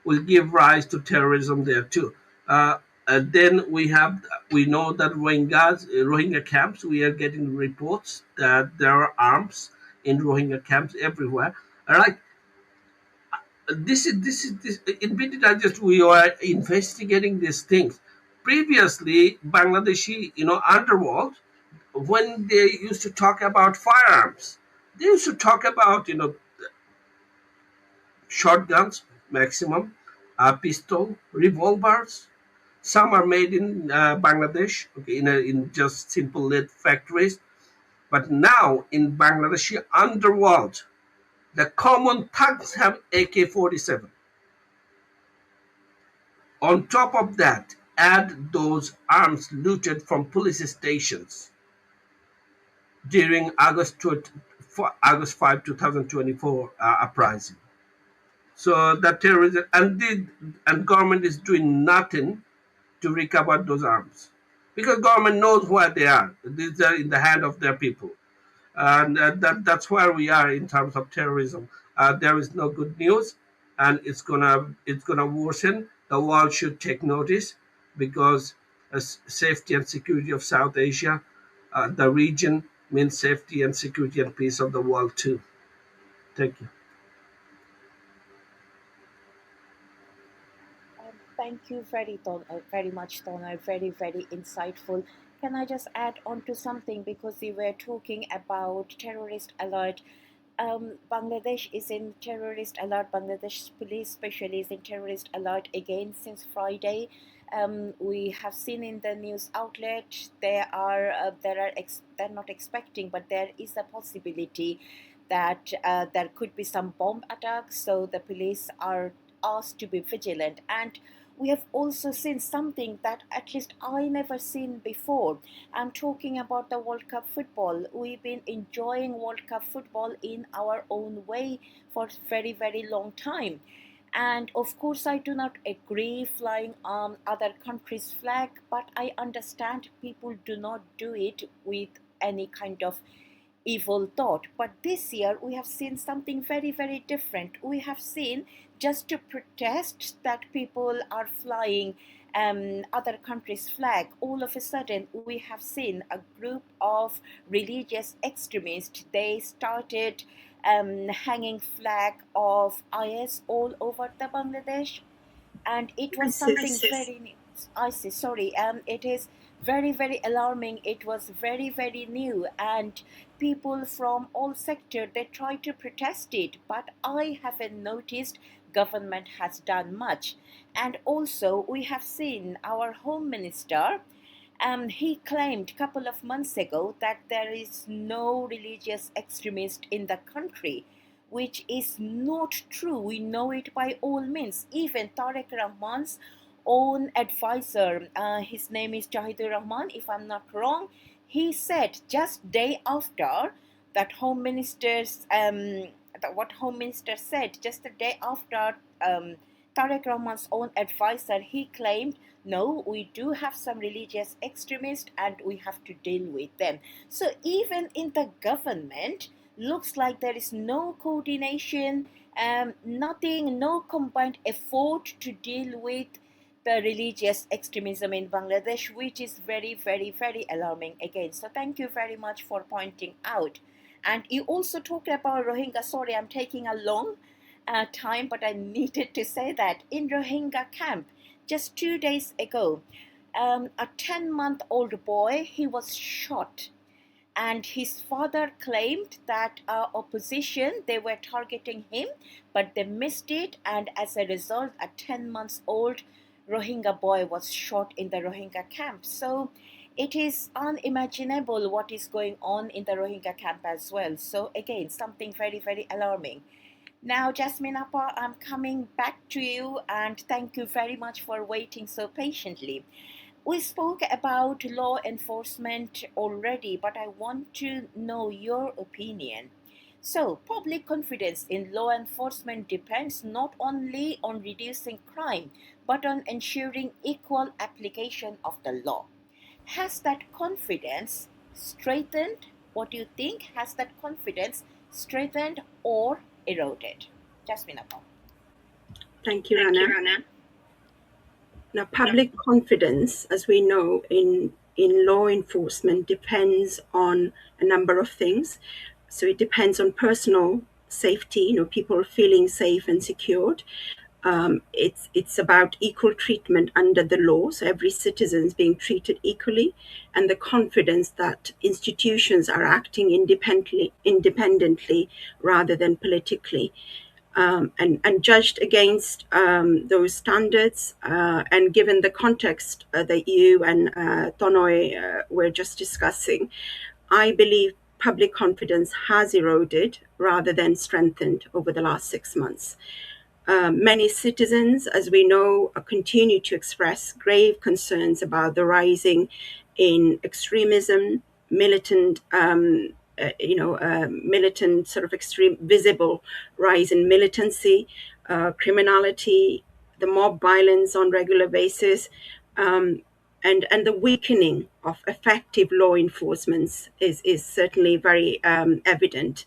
will give rise to terrorism there too. Uh, then we know that Rohingya camps. We are getting reports that there are arms in Rohingya camps everywhere. All right, this. In Bangladesh, we are investigating these things. Previously, Bangladeshi, underworld, when they used to talk about firearms, they used to talk about shotguns maximum, pistol, revolvers. Some are made in Bangladesh, okay, in just simple lead factories. But now in Bangladeshi underworld, the common thugs have AK-47. On top of that, add those arms looted from police stations during August 5, 2024 uprising. So the terrorism and government is doing nothing to recover those arms because government knows where they are. These are in the hand of their people, and that's where we are in terms of terrorism. There is no good news, and it's gonna worsen. The world should take notice because safety and security of South Asia, the region means safety and security and peace of the world too. Thank you. Thank you very much, Tonoy. Very, very insightful. Can I just add on to something because we were talking about terrorist alert? Bangladesh is in terrorist alert. Bangladesh police especially is in terrorist alert again since Friday. We have seen in the news outlet they're not expecting, but there is a possibility that there could be some bomb attacks. So the police are asked to be vigilant, and we have also seen something that at least I never seen before. I'm talking about the World Cup football. We've been enjoying World Cup football in our own way for very, very long time. And of course, I do not agree flying other countries' flag, but I understand people do not do it with any kind of evil thought. But this year we have seen something very, very different. We have seen, just to protest that people are flying other countries' flag, all of a sudden we have seen a group of religious extremists. They started hanging flag of IS all over the Bangladesh, and it was something ISIS. very new. ISIS, sorry, it is very, very alarming. It was very, very new, and people from all sector they try to protest it, but I haven't noticed government has done much. And also we have seen our home minister, he claimed a couple of months ago that there is no religious extremist in the country, which is not true. We know it by all means. Even Tariq Rahman's own advisor, his name is Chowdhury Rahman, if I'm not wrong, he said just day after that home minister's what home minister said just the day after Tariq Rahman's own advisor, he claimed, no, we do have some religious extremists and we have to deal with them. So even in the government, looks like there is no coordination, nothing, no combined effort to deal with the religious extremism in Bangladesh, which is very, very, very alarming again. So thank you very much for pointing out. And you also talked about Rohingya. Sorry, I'm taking a long time, but I needed to say that in Rohingya camp, just 2 days ago, a 10-month-old boy, he was shot, and his father claimed that opposition, they were targeting him, but they missed it, and as a result a 10 months old Rohingya boy was shot in the Rohingya camp. So it is unimaginable what is going on in the Rohingya camp as well. So again, something very, very alarming. Now, Jasmin Appa, I'm coming back to you, and thank you very much for waiting so patiently. We spoke about law enforcement already, but I want to know your opinion. So, public confidence in law enforcement depends not only on reducing crime, but on ensuring equal application of the law. Has that confidence strengthened? What do you think? Has that confidence strengthened or eroded. Jasmin Appa. Thank you, Rana. Now, public confidence, as we know, in law enforcement depends on a number of things. So it depends on personal safety, people feeling safe and secured. It's about equal treatment under the law, so every citizen is being treated equally, and the confidence that institutions are acting independently rather than politically. And judged against those standards, and given the context that you and Tonoy were just discussing, I believe public confidence has eroded rather than strengthened over the last 6 months. Many citizens, as we know, continue to express grave concerns about the rising in extremism, militant, militant sort of extreme, visible rise in militancy, criminality, the mob violence on regular basis, and the weakening of effective law enforcement is certainly very evident.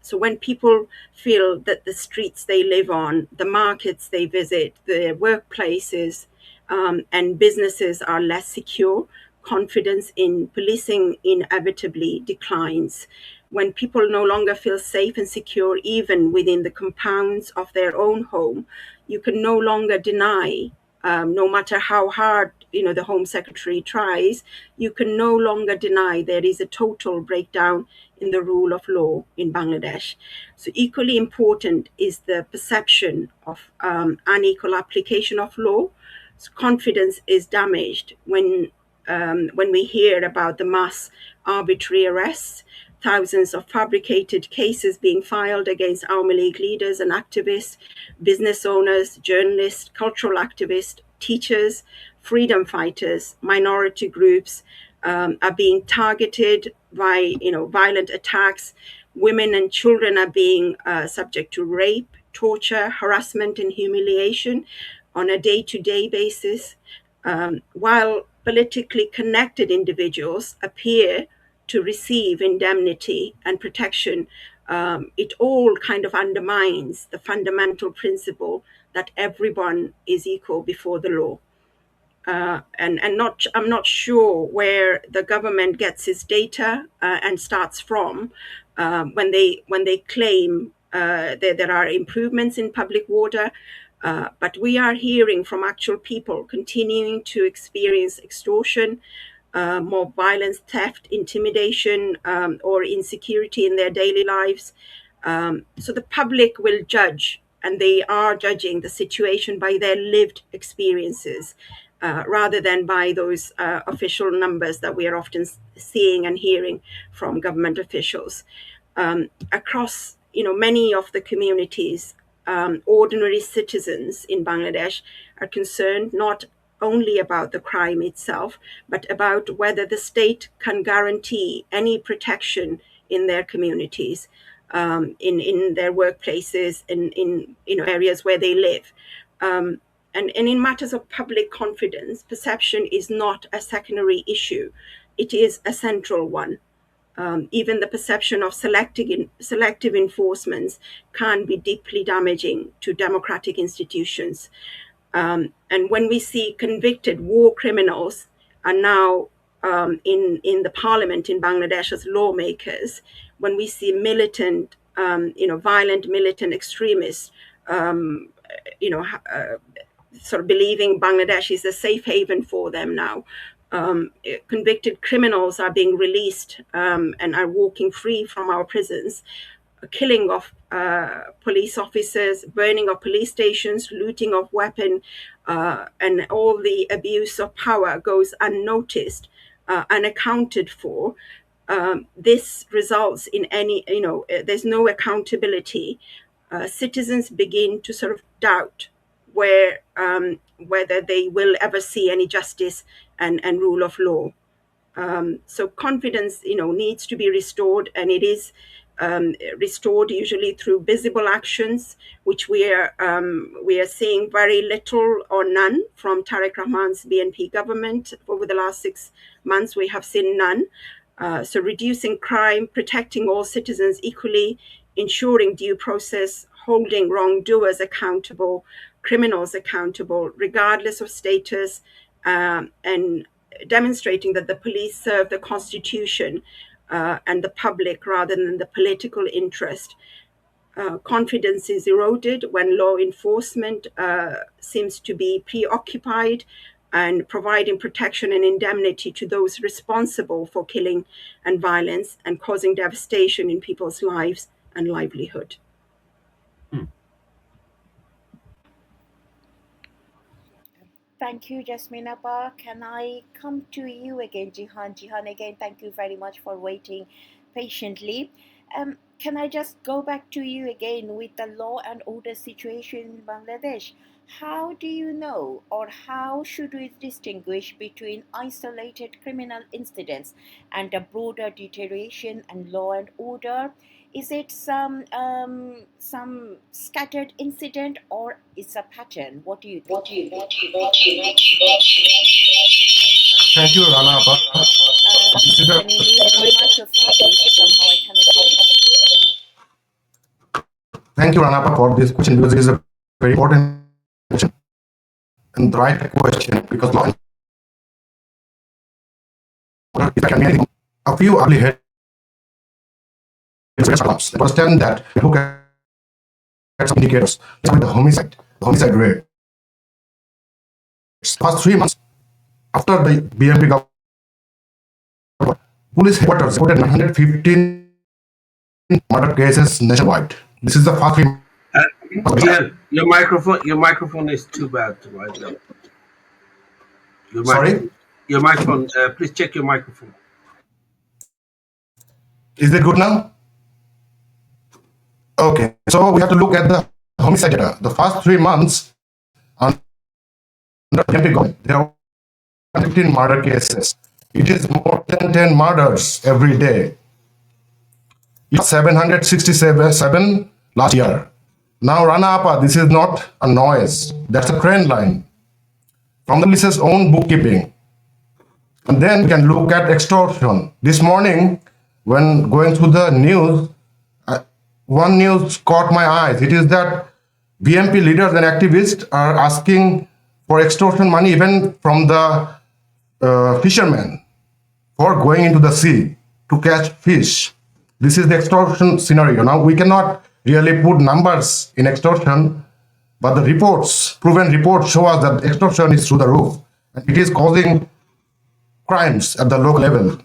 So when people feel that the streets they live on, the markets they visit, the workplaces, and businesses are less secure, confidence in policing inevitably declines. When people no longer feel safe and secure, even within the compounds of their own home, you can no longer deny, no matter how hard the Home Secretary tries, you can no longer deny there is a total breakdown in the rule of law in Bangladesh. So equally important is the perception of unequal application of law. So confidence is damaged when we hear about the mass arbitrary arrests, thousands of fabricated cases being filed against Awami League leaders and activists, business owners, journalists, cultural activists, teachers, freedom fighters, minority groups are being targeted by violent attacks. Women and children are being subject to rape, torture, harassment, and humiliation on a day-to-day basis, while politically connected individuals appear to receive indemnity and protection. It all kind of undermines the fundamental principle that everyone is equal before the law. I'm not sure where the government gets its data and starts from when they claim there are improvements in public order, but we are hearing from actual people continuing to experience extortion, more violence, theft, intimidation, or insecurity in their daily lives. So the public will judge, and they are judging the situation by their lived experiences, rather than by those official numbers that we are often seeing and hearing from government officials. Across many of the communities, ordinary citizens in Bangladesh are concerned not only about the crime itself, but about whether the state can guarantee any protection in their communities, in their workplaces, in areas where they live. And in matters of public confidence, perception is not a secondary issue. It is a central one. Even the perception of selective enforcements can be deeply damaging to democratic institutions. And when we see convicted war criminals are now in the parliament in Bangladesh as lawmakers, when we see militant, violent militant extremists, sort of believing Bangladesh is a safe haven for them now. Convicted criminals are being released and are walking free from our prisons. Killing of police officers, burning of police stations, looting of weapons, and all the abuse of power goes unnoticed, unaccounted for. This results in there's no accountability. Citizens begin to sort of doubt whether they will ever see any justice and rule of law. So confidence, needs to be restored, and it is restored usually through visible actions, which we are seeing very little or none from Tariq Rahman's BNP government. Over the last 6 months, we have seen none. So reducing crime, protecting all citizens equally, ensuring due process, holding wrongdoers accountable, criminals accountable, regardless of status, and demonstrating that the police serve the constitution and the public rather than the political interest. Confidence is eroded when law enforcement seems to be preoccupied and providing protection and indemnity to those responsible for killing and violence and causing devastation in people's lives and livelihood. Thank you, Jasmin Abba. Can I come to you again, Jihan? Jihan, again, thank you very much for waiting patiently. Can I just go back to you again with the law and order situation in Bangladesh? How do you know, or how should we distinguish between isolated criminal incidents and a broader deterioration in law and order? Is it some scattered incident, or it's a pattern? What do you think? Thank you, Rana. This is Can you mute your microphone, please? Somehow I cannot hear thank you, Rana, for this question because it is a very important question and the right question because law and order is can be anything. A few early heads understand that we look at some indicators. The homicide rate. Past 3 months after the BMP government, police headquarters reported 915 murder cases nationwide. This is the first 3 months. Jihan, your microphone is too bad right now. Sorry? Your microphone. Please check your microphone. Is it good now? Okay, so we have to look at the homicide data. The first 3 months under BMP government, there are 15 murder cases. It is more than 10 murders every day. It was 767 last year. Now, Rana Appa, this is not a noise. That's a trend line from the police's own bookkeeping. And then we can look at extortion. This morning, when going through the news, one news caught my eyes. It is that BMP leaders and activists are asking for extortion money even from the fishermen for going into the sea to catch fish. This is the extortion scenario. Now, we cannot really put numbers in extortion, but the reports, proven reports show us that extortion is through the roof. And it is causing crimes at the local level.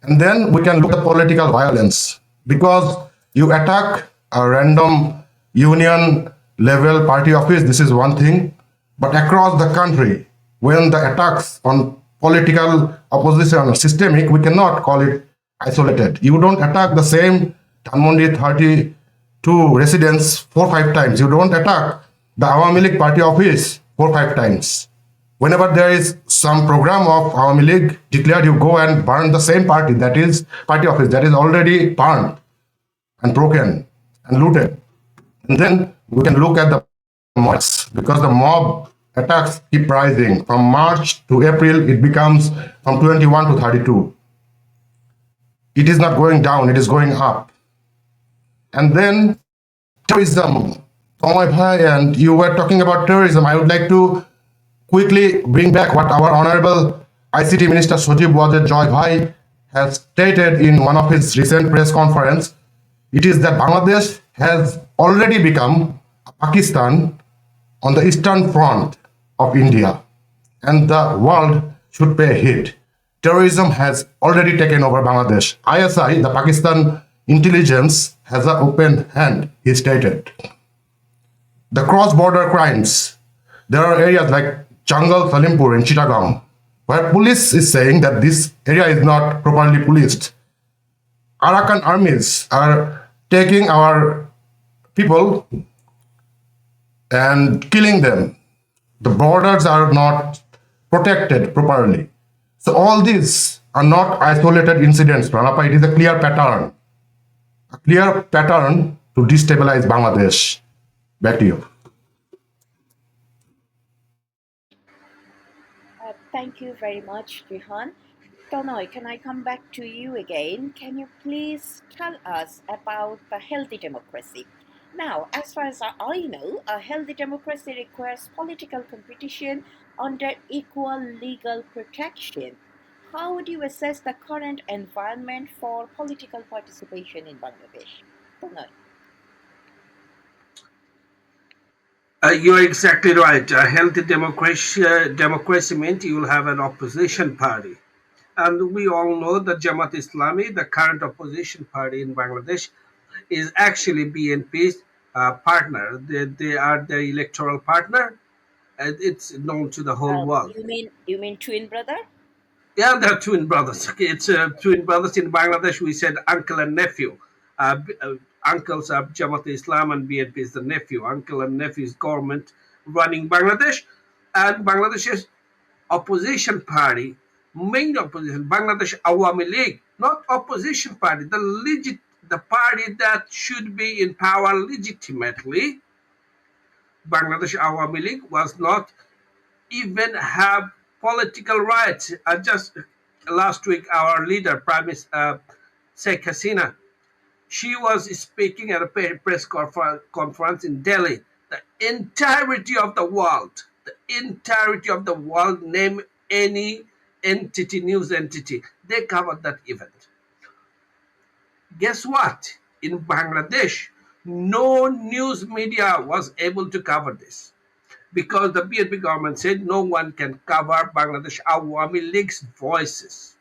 And then we can look at political violence because you attack a random union level party office, this is one thing. But across the country, when the attacks on political opposition are systemic, we cannot call it isolated. You don't attack the same Dhanmondi 32 residents 4-5 times. You don't attack the Awami League party office 4-5 times. Whenever there is some program of Awami League declared, you go and burn the same party, that is party office, that is already burned and broken and looted. And then we can look at the mobs, because the mob attacks keep rising. From March to April, it becomes from 21 to 32. It is not going down, it is going up. And then terrorism. Tonoy bhai, and you were talking about terrorism. I would like to quickly bring back what our Honorable ICT Minister Sojiv Wajid Joy Bhai has stated in one of his recent press conference. It is that Bangladesh has already become Pakistan on the eastern front of India, and the world should pay heed. Terrorism has already taken over Bangladesh. ISI, the Pakistan intelligence, has an open hand, he stated. The cross-border crimes, there are areas like Jungle Salimpur in Chittagong, where police is saying that this area is not properly policed. Arakan armies are taking our people and killing them. The borders are not protected properly. So all these are not isolated incidents, Pranapa. It is a clear pattern to destabilize Bangladesh. Back to you. Thank you very much, Jihan. Tonoy, can I come back to you again? Can you please tell us about the healthy democracy? Now, as far as I know, a healthy democracy requires political competition under equal legal protection. How would you assess the current environment for political participation in Bangladesh? Tonoy. You're exactly right. A healthy democracy means you will have an opposition party. And we all know that Jamaat Islami, the current opposition party in Bangladesh, is actually BNP's partner. They are the electoral partner, and it's known to the whole world. You mean twin brother? Yeah, they're twin brothers. Okay, it's twin brothers in Bangladesh. We said uncle and nephew. Uncles are Jamaat Islam and BNP is the nephew. Uncle and nephew's government running Bangladesh, and Bangladesh's opposition party, main opposition, Bangladesh Awami League, not opposition party, the party that should be in power legitimately. Bangladesh Awami League was not even have political rights. Just last week, our leader, Prime Minister Sheikh Hasina, she was speaking at a press conference in Delhi. The entirety of the world, name any entity, news entity, they covered that event. Guess what? In Bangladesh, no news media was able to cover this because the BNP government said no one can cover Bangladesh Awami League's voices.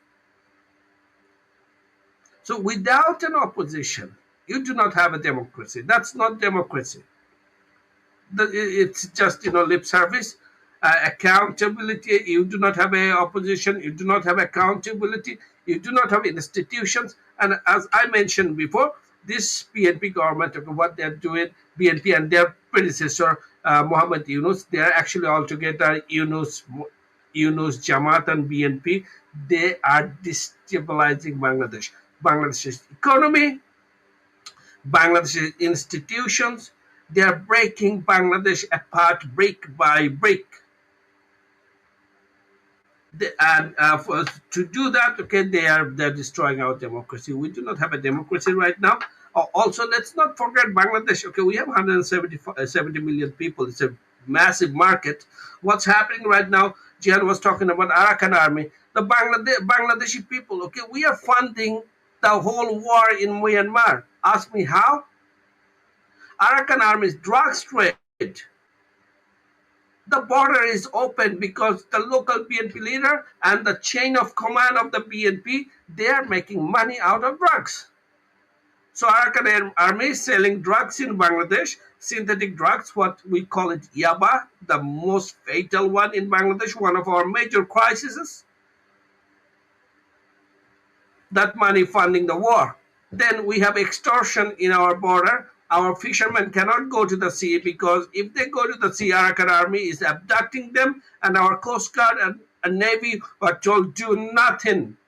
So without an opposition, you do not have a democracy. That's not democracy. It's just lip service. Accountability. You do not have a opposition. You do not have accountability. You do not have institutions. And as I mentioned before, this BNP government, what they're doing, BNP and their predecessor, Mohammed Yunus, they are actually altogether Yunus, Jamaat, and BNP. They are destabilizing Bangladesh. Bangladesh's economy, Bangladesh's institutions. They are breaking Bangladesh apart brick by brick. And to do that, okay, they're destroying our democracy. We do not have a democracy right now. Also, let's not forget Bangladesh. Okay, we have 70 million people. It's a massive market. What's happening right now? Jihan was talking about Arakan army. The Bangladeshi people. Okay, we are funding the whole war in Myanmar. Ask me how? Arakan army's drugs trade. The border is open because the local BNP leader and the chain of command of the BNP, they are making money out of drugs. So Arakan army is selling drugs in Bangladesh, synthetic drugs, what we call it yaba, the most fatal one in Bangladesh, one of our major crises. That money funding the war. Then we have extortion in our border. Our fishermen cannot go to the sea because if they go to the sea, Arakan army is abducting them, and our Coast Guard and Navy are told do nothing.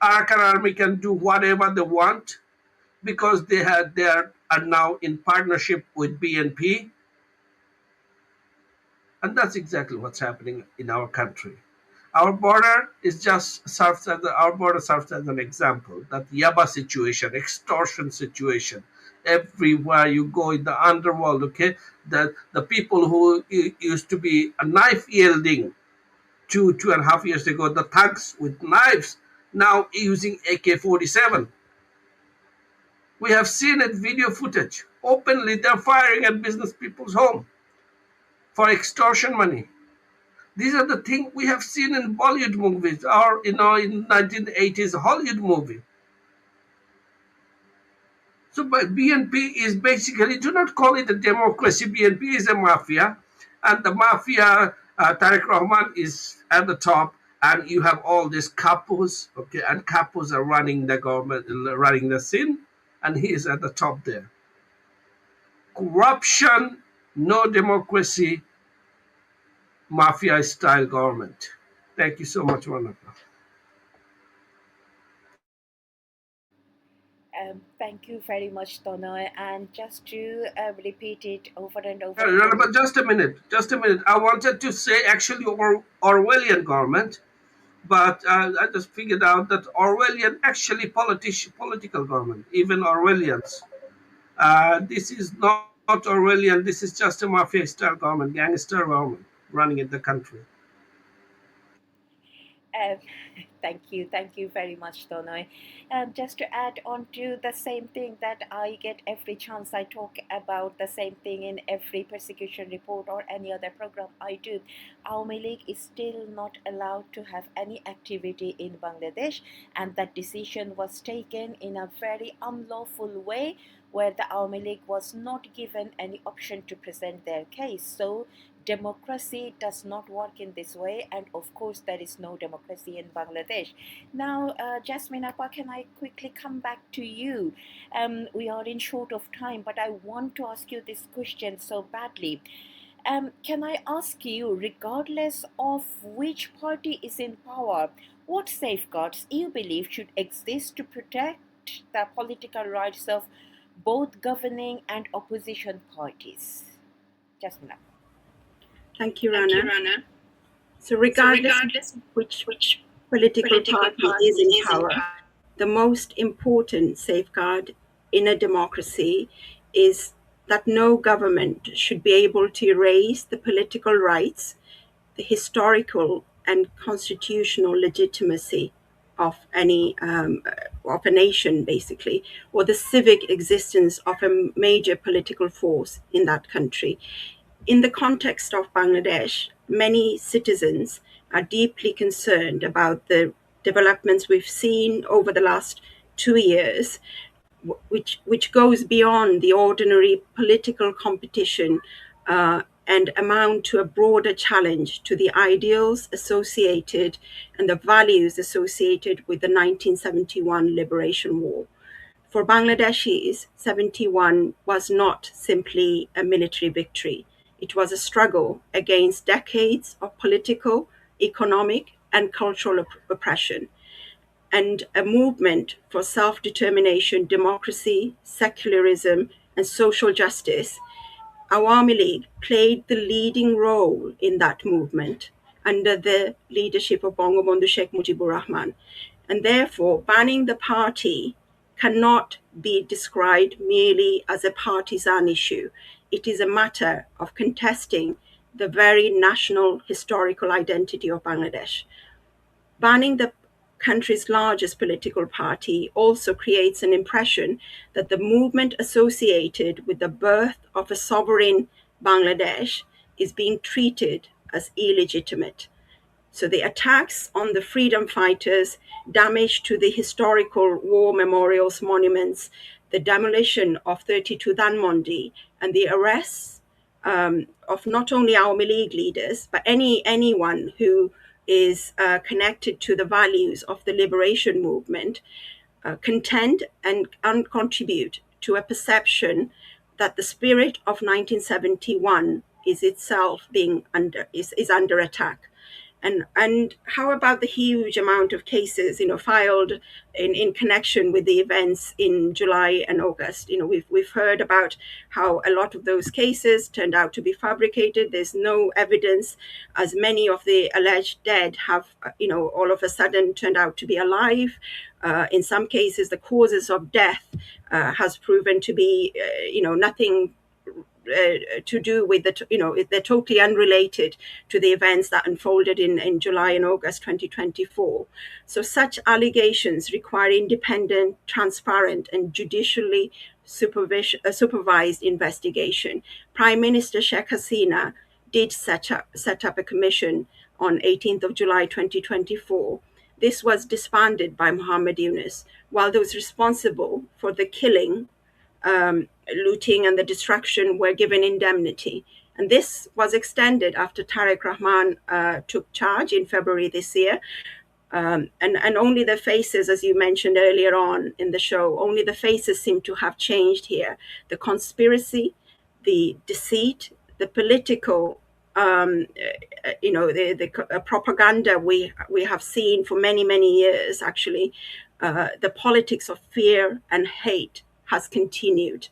Arakan army can do whatever they want because they are now in partnership with BNP, and that's exactly what's happening in our country. Our border serves as an example. That Yaba situation, extortion situation, everywhere you go in the underworld. Okay, the people who used to be a knife yielding 2.5 years ago, the thugs with knives now using AK-47. We have seen it video footage. Openly, they're firing at business people's home for extortion money. These are the things we have seen in Bollywood movies or in 1980s Hollywood movie. So but BNP is basically, do not call it a democracy. BNP is a mafia, and the mafia, Tariq Rahman is at the top, and you have all these capos, okay, and capos are running the government, running the scene, and he is at the top there. Corruption, no democracy, mafia-style government. Thank you so much, Rana. Thank you very much, Tonoy. And just to repeat it over and over Rana, again. but just a minute. I wanted to say actually Orwellian government. But I just figured out that Orwellian actually political government, even Orwellians. This is not Orwellian. This is just a mafia-style government, gangster government running in the country. Um, thank you very much, Tonoy. Just to add on to the same thing that I get every chance, I talk about the same thing in every persecution report or any other program I do. Awami League is still not allowed to have any activity in Bangladesh, and that decision was taken in a very unlawful way, where the Awami League was not given any option to present their case. So democracy does not work in this way, and of course there is no democracy in Bangladesh. Now, Jasmin Akwa, can I quickly come back to you? We are in short of time, but I want to ask you this question so badly. Can I ask you, regardless of which party is in power, what safeguards you believe should exist to protect the political rights of both governing and opposition parties? Jasmin Akwa. Thank you, Rana. So regardless of which political party is in power, the most important safeguard in a democracy is that no government should be able to erase the political rights, the historical and constitutional legitimacy of any of a nation, basically, or the civic existence of a major political force in that country. In the context of Bangladesh, many citizens are deeply concerned about the developments we've seen over the last 2 years, which goes beyond the ordinary political competition and amount to a broader challenge to the ideals associated and the values associated with the 1971 Liberation War. For Bangladeshis, 71 was not simply a military victory. It was a struggle against decades of political, economic, and cultural oppression, and a movement for self-determination, democracy, secularism, and social justice. Awami League played the leading role in that movement under the leadership of Bangabandhu Sheikh Mujibur Rahman. And therefore, banning the party cannot be described merely as a partisan issue. It is a matter of contesting the very national historical identity of Bangladesh. Banning the country's largest political party also creates an impression that the movement associated with the birth of a sovereign Bangladesh is being treated as illegitimate. So the attacks on the freedom fighters, damage to the historical war memorials, monuments, the demolition of 32 Dhanmondi, and the arrests of not only Awami League leaders, but anyone who is connected to the values of the liberation movement, contend and contribute to a perception that the spirit of 1971 is itself is under attack. And how about the huge amount of cases, filed in connection with the events in July and August? We've heard about how a lot of those cases turned out to be fabricated. There's no evidence, as many of the alleged dead have, all of a sudden turned out to be alive. In some cases, the causes of death has proven to be, nothing to do with they're totally unrelated to the events that unfolded in July and August 2024. So such allegations require independent, transparent, and judicially supervised investigation. Prime Minister Sheikh Hasina did set up a commission on 18th of July 2024. This was disbanded by Muhammad Yunus, while those responsible for the killing, looting, and the destruction were given indemnity. And this was extended after Tariq Rahman took charge in February this year. And only the faces, as you mentioned earlier on in the show, only the faces seem to have changed here. The conspiracy, the deceit, the political, the propaganda we have seen for many, many years, actually, the politics of fear and hate has continued.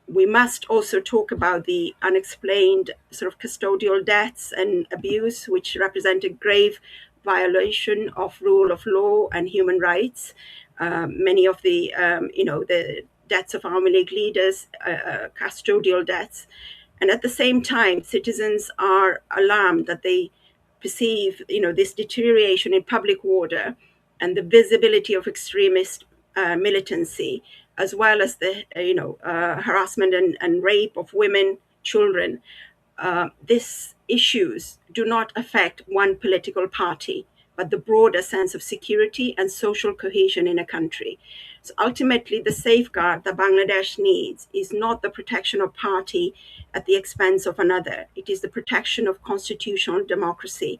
We must also talk about the unexplained sort of custodial deaths and abuse, which represent a grave violation of rule of law and human rights. Many of the, the deaths of Army League leaders, custodial deaths. And at the same time, citizens are alarmed that they perceive, this deterioration in public order and the visibility of extremist militancy, as well as the, harassment and rape of women, children. These issues do not affect one political party, but the broader sense of security and social cohesion in a country. So ultimately, the safeguard that Bangladesh needs is not the protection of party at the expense of another. It is the protection of constitutional democracy,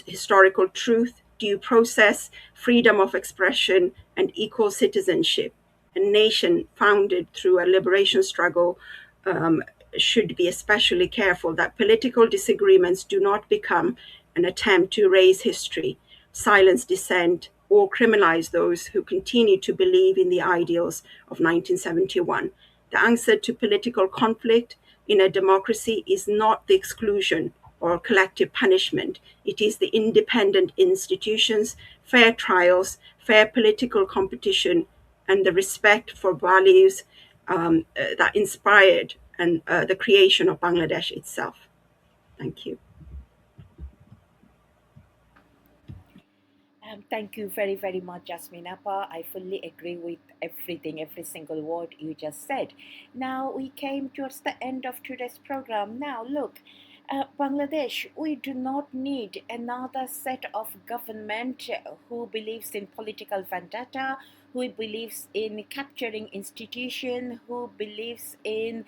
historical truth, due process, freedom of expression, and equal citizenship. A nation founded through a liberation struggle should be especially careful that political disagreements do not become an attempt to erase history, silence dissent, or criminalize those who continue to believe in the ideals of 1971. The answer to political conflict in a democracy is not the exclusion or collective punishment. It is the independent institutions, fair trials, fair political competition, and the respect for values that inspired and the creation of Bangladesh itself. Thank you. Thank you very, very much, Jasmin Appa. I fully agree with everything, every single word you just said. Now we came towards the end of today's program. Now, look, Bangladesh, we do not need another set of government who believes in political vendetta, who believes in capturing institution, who believes in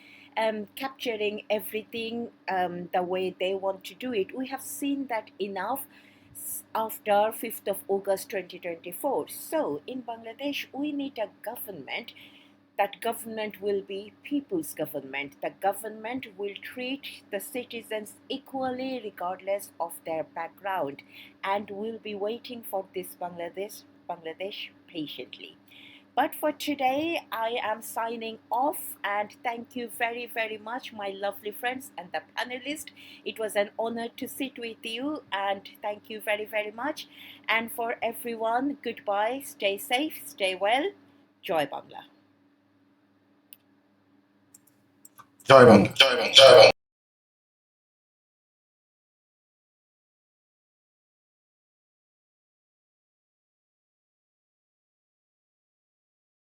capturing everything the way they want to do it. We have seen that enough after 5th of August 2024. So in Bangladesh, we need a government. That government will be people's government. The government will treat the citizens equally regardless of their background, and will be waiting for this Bangladesh patiently. But for today, I am signing off, and thank you very, very much, my lovely friends and the panelists. It was an honor to sit with you, and thank you very, very much. And for everyone, goodbye, stay safe, stay well. Joy Bangla. Joy Bangla. Joy Bangla.